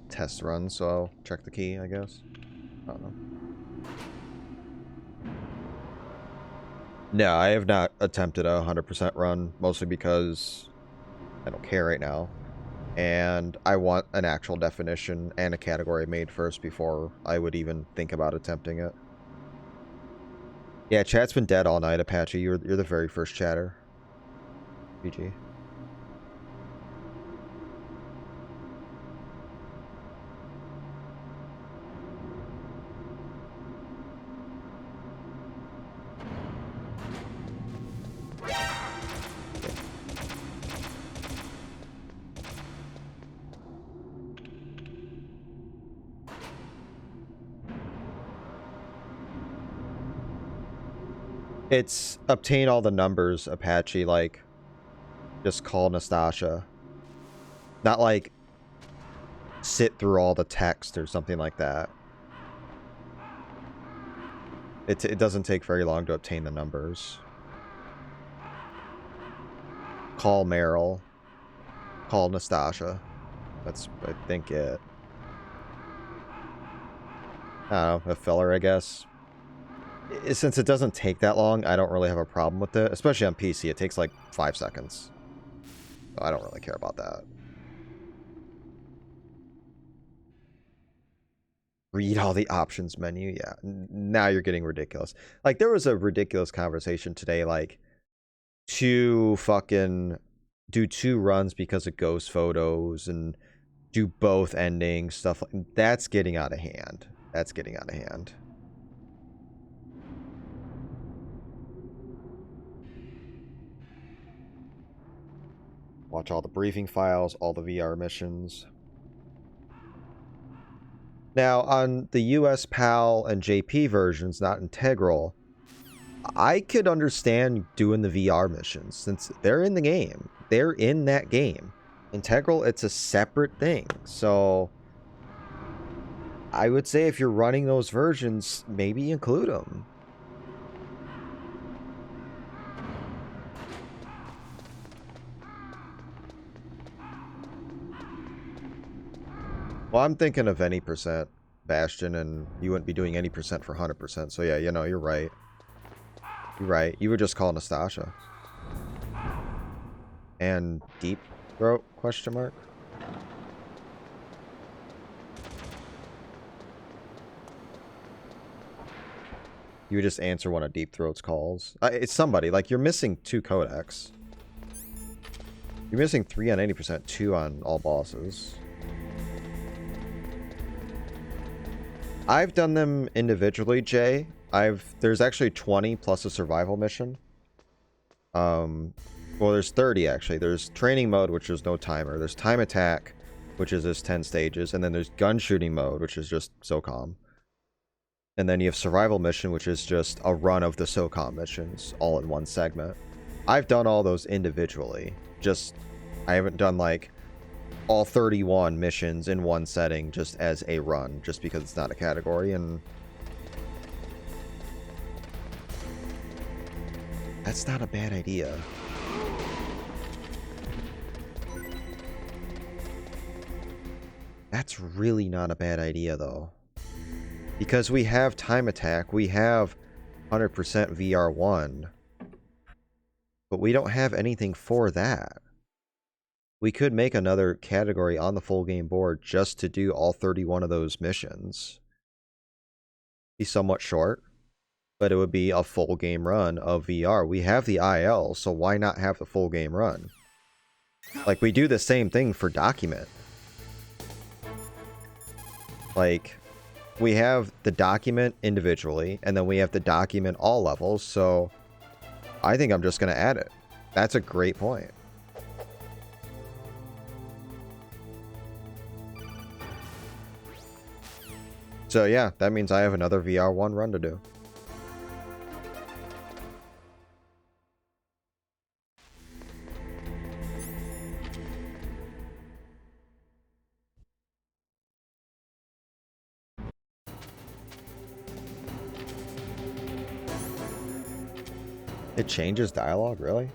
Test run, so I'll check the key, I guess. I don't know. No, I have not attempted a 100% run, mostly because I don't care right now. And I want an actual definition and a category made first before I would even think about attempting it. Yeah, chat's been dead all night, Apache. You're the very first chatter. GG. It's obtain all the numbers, Apache, like, just call Nastasha. Not like, sit through all the text or something like that. It doesn't take very long to obtain the numbers. Call Meryl. Call Nastasha. That's, I think, it. I don't know, a filler, I guess. Since it doesn't take that long, I don't really have a problem with it. Especially on PC, it takes like 5 seconds. So I don't really care about that. Read all the options menu. Yeah, now you're getting ridiculous. Like, there was a ridiculous conversation today, like, to fucking do 2 runs because of ghost photos and do both endings, stuff like that's getting out of hand. That's getting out of hand. Watch all the briefing files, all the VR missions. Now, on the US PAL and JP versions, not integral, I could understand doing the VR missions since they're in the game. They're in that game. Integral, it's a separate thing. So I would say if you're running those versions, maybe include them. Well, I'm thinking of any percent, Bastion, and you wouldn't be doing any percent for 100%. So yeah, you know, you're right. You're right. You would just call Nastasha. And Deep Throat, question mark? You would just answer one of Deep Throat's calls. It's somebody. Like, you're missing 2 codecs. You're missing 3 on 80%, 2 on all bosses. I've done them individually, Jay. There's actually 20 plus a survival mission. Well, there's 30 actually. There's training mode, which is no timer. There's time attack, which is just 10 stages, and then there's gun shooting mode, which is just SOCOM. And then you have survival mission, which is just a run of the SOCOM missions, all in one segment. I've done all those individually. Just, I haven't done like all 31 missions in one setting just as a run, just because it's not a category, and that's not a bad idea. That's really not a bad idea, though. Because we have time attack, we have 100% VR1, but we don't have anything for that. We could make another category on the full game board just to do all 31 of those missions. Be somewhat short, but it would be a full game run of VR. We have the IL, so why not have the full game run? Like, we do the same thing for Document. Like, we have the document individually, and then we have to document all levels, so I think I'm just going to add it. That's a great point. So yeah, that means I have another VR1 run to do. It changes dialogue, really?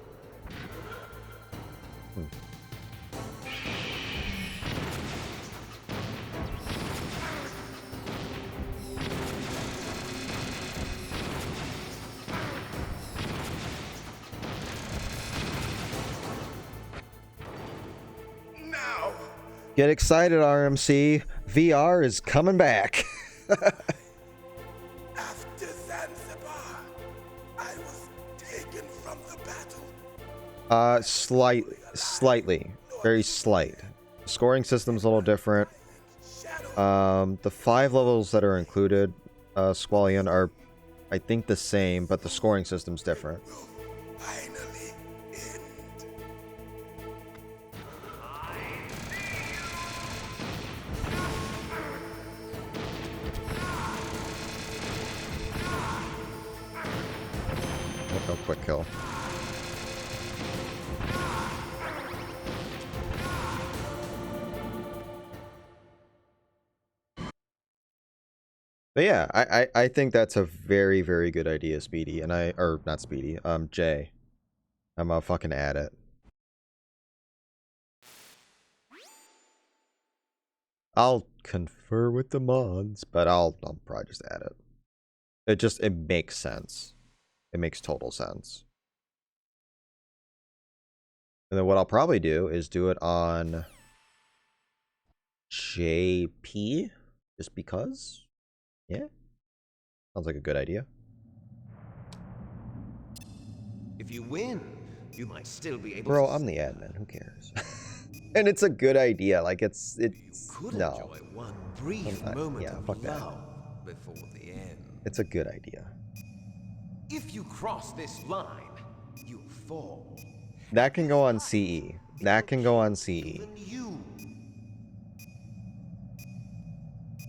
Now, Get excited, RMC. VR is coming back. after Zanzibar, I was taken from the battle. Slightly. Very slight. Scoring system's a little different. The 5 levels that are included, Squallion, are, I think, the same, but the scoring system's different. Finally end. Oh, quick kill. But yeah, I think that's a very, very good idea, Speedy. And or not Speedy, Jay. I'm gonna fucking add it. I'll confer with the mods, but I'll probably just add it. It makes sense. It makes total sense. And then what I'll probably do is do it on JP, just because. Yeah, sounds like a good idea. If you win, you might still be able Bro, to... I'm the admin. Who cares? And it's a good idea. Like it's You could no. enjoy one brief moment yeah, of fuck that. love before the end. It's a good idea. If you cross this line, you fall. That can go on CE. That can go on CE. Even you.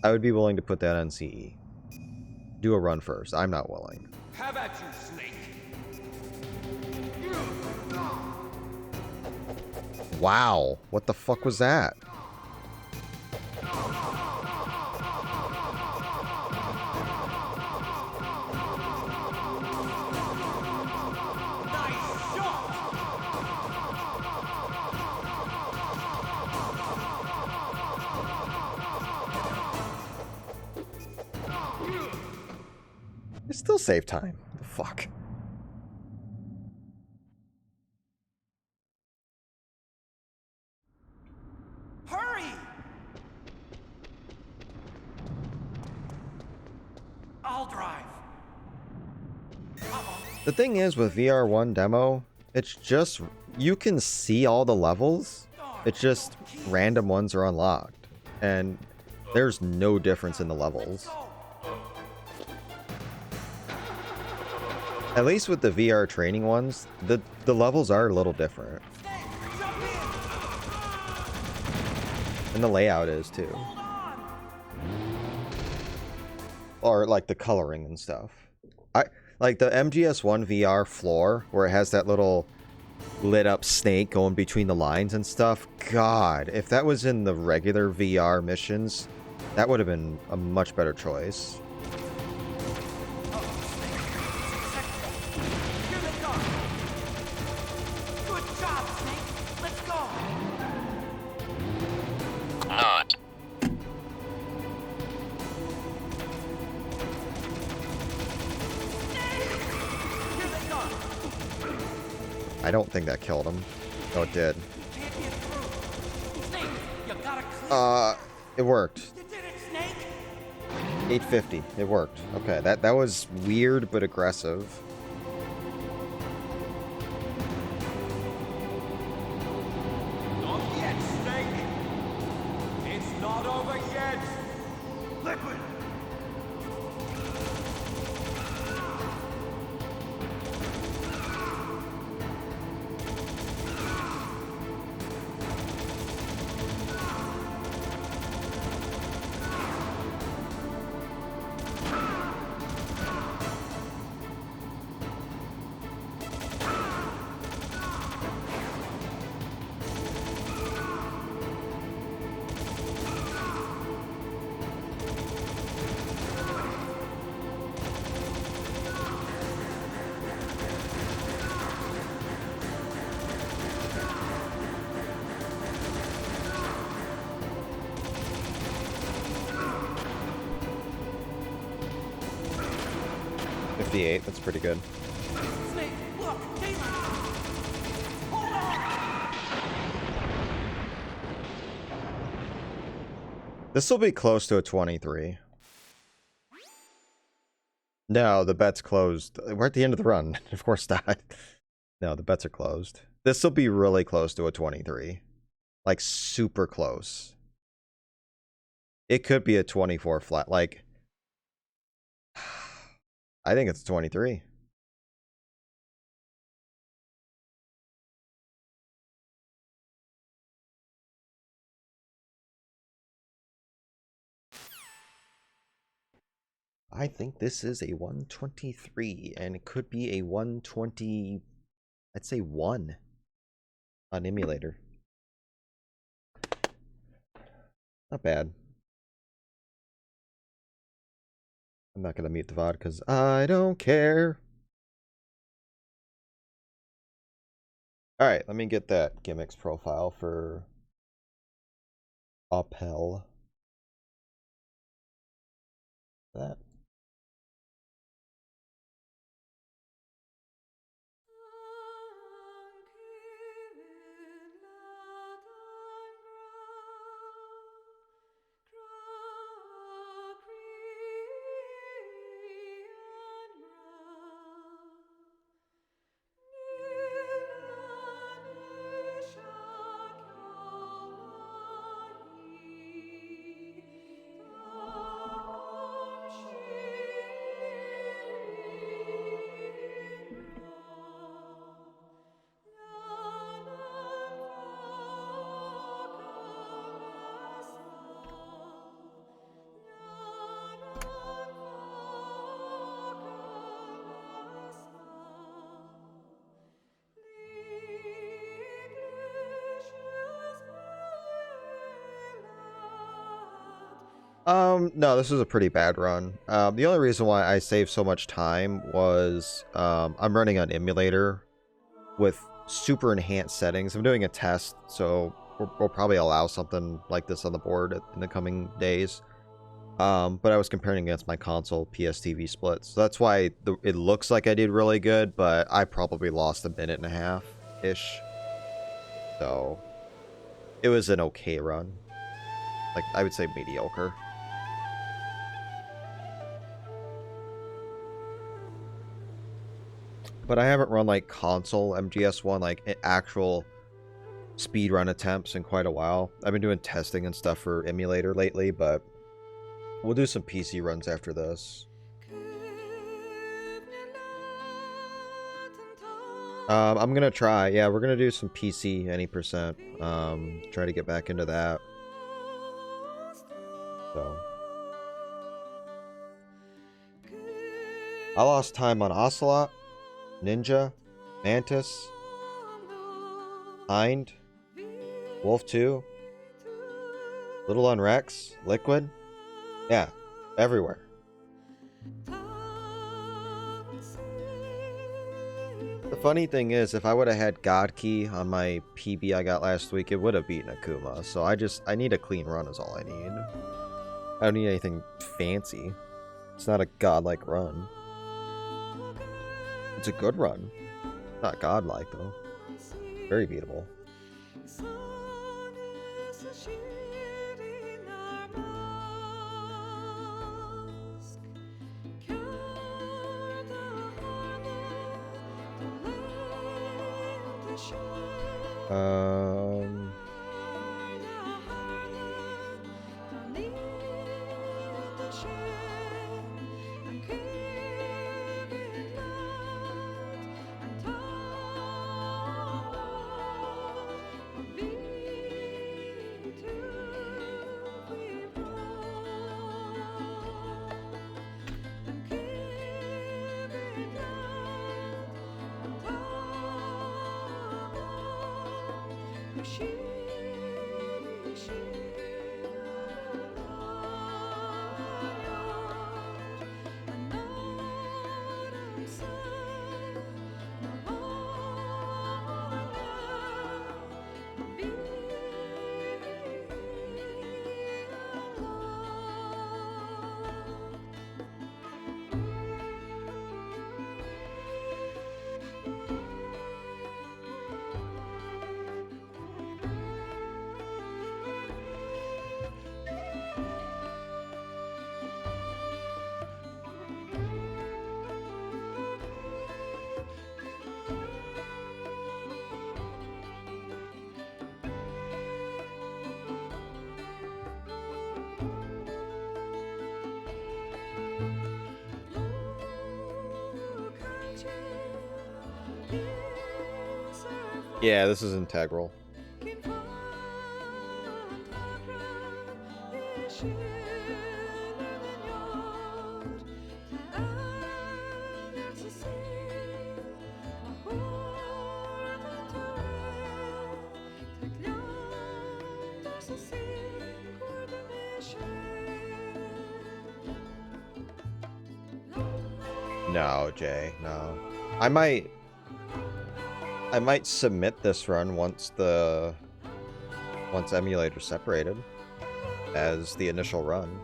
I would be willing to put that on CE. Do a run first. I'm not willing. Have at you, Snake. Wow. What the fuck was that? It still save time. The fuck. Hurry! I'll drive. The thing is with VR1 demo, it's just, you can see all the levels. It's just random ones are unlocked. And there's no difference in the levels. At least with the VR training ones, the levels are a little different. And the layout is too. Or like the coloring and stuff. Like the MGS1 VR floor, where it has that little lit up snake going between the lines and stuff. God, if that was in the regular VR missions, that would have been a much better choice. Here they come. Good job, Snake. Let's go. Not. Here they come. I don't think that killed him. Oh, it did. Can't get through. Snake, you gotta clear. It worked. You did it, Snake. 850. It worked. Okay, that was weird but aggressive. Not yet, Snake. It's not over yet. Liquid! 58, that's pretty good. Snake, look, daylight. Hold on. This will be close to a 23. No, the bet's closed. We're at the end of the run. Of course not. No, the bets are closed. This will be really close to a 23. Like, super close. It could be a 24 flat. Like, I think it's 23. I think this is a 123, and it could be a 120, I'd say 1 on Emulator. Not bad. I'm not going to mute the VOD because I don't care. Alright, let me get that gimmicks profile for Appel. That. No, this was a pretty bad run. The only reason why I saved so much time was, I'm running on Emulator with super enhanced settings. I'm doing a test, so we'll probably allow something like this on the board in the coming days. But I was comparing against my console PS splits. So that's why it looks like I did really good, but I probably lost a minute and a half-ish. So, it was an okay run. Like, I would say mediocre. But I haven't run, like, console MGS1, like, actual speedrun attempts in quite a while. I've been doing testing and stuff for Emulator lately, but we'll do some PC runs after this. I'm gonna try. Yeah, we're gonna do some PC any percent. Try to get back into that. So. I lost time on Ocelot, Ninja, Mantis, Hind, Wolf 2, Little on Rex, Liquid. Yeah, everywhere. The funny thing is, if I would have had God Key on my PB I got last week, it would have beaten Akuma. So I need a clean run is all I need. I don't need anything fancy. It's not a godlike run. It's a good run. Not godlike, though. Very beatable. Yeah, this is integral. No, Jay, no. I might submit this run once Emulator's separated as the initial run.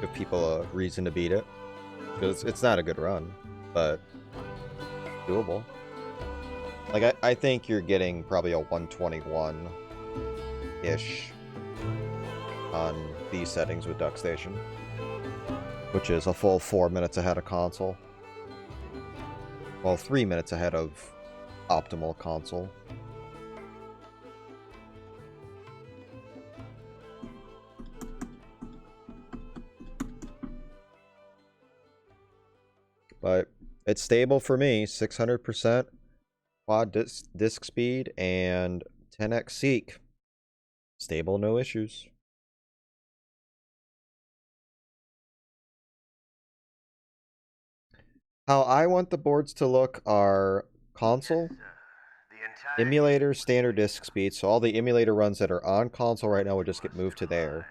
Give people a reason to beat it. Because it's not a good run, but doable. Like, I think you're getting probably a 121-ish on these settings with DuckStation, which is a full 4 minutes ahead of console. Well, 3 minutes ahead of optimal console. But it's stable for me, 600% quad disk speed and 10x Seek. Stable, no issues. How I want the boards to look are console, emulator, standard disk speed. So all the emulator runs that are on console right now will just get moved to there.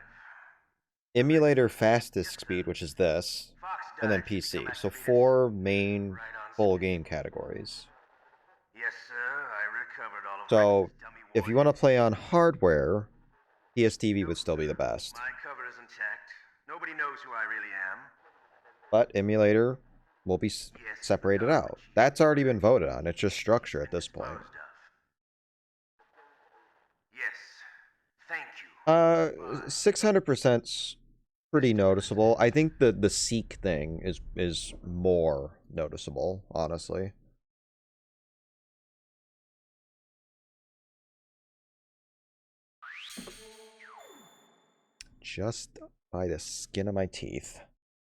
Emulator fast disk speed, which is this, and then PC. So 4 main full game categories. Yes, sir. I recovered all of So if you want to play on hardware, PSTV would still be the best. My cover is intact. Nobody knows who I really am. But emulator will be separated out. That's already been voted on. It's just structure at this point. Yes. Thank you. 600%'s pretty noticeable. I think the Seek thing is more noticeable, honestly. Just by the skin of my teeth.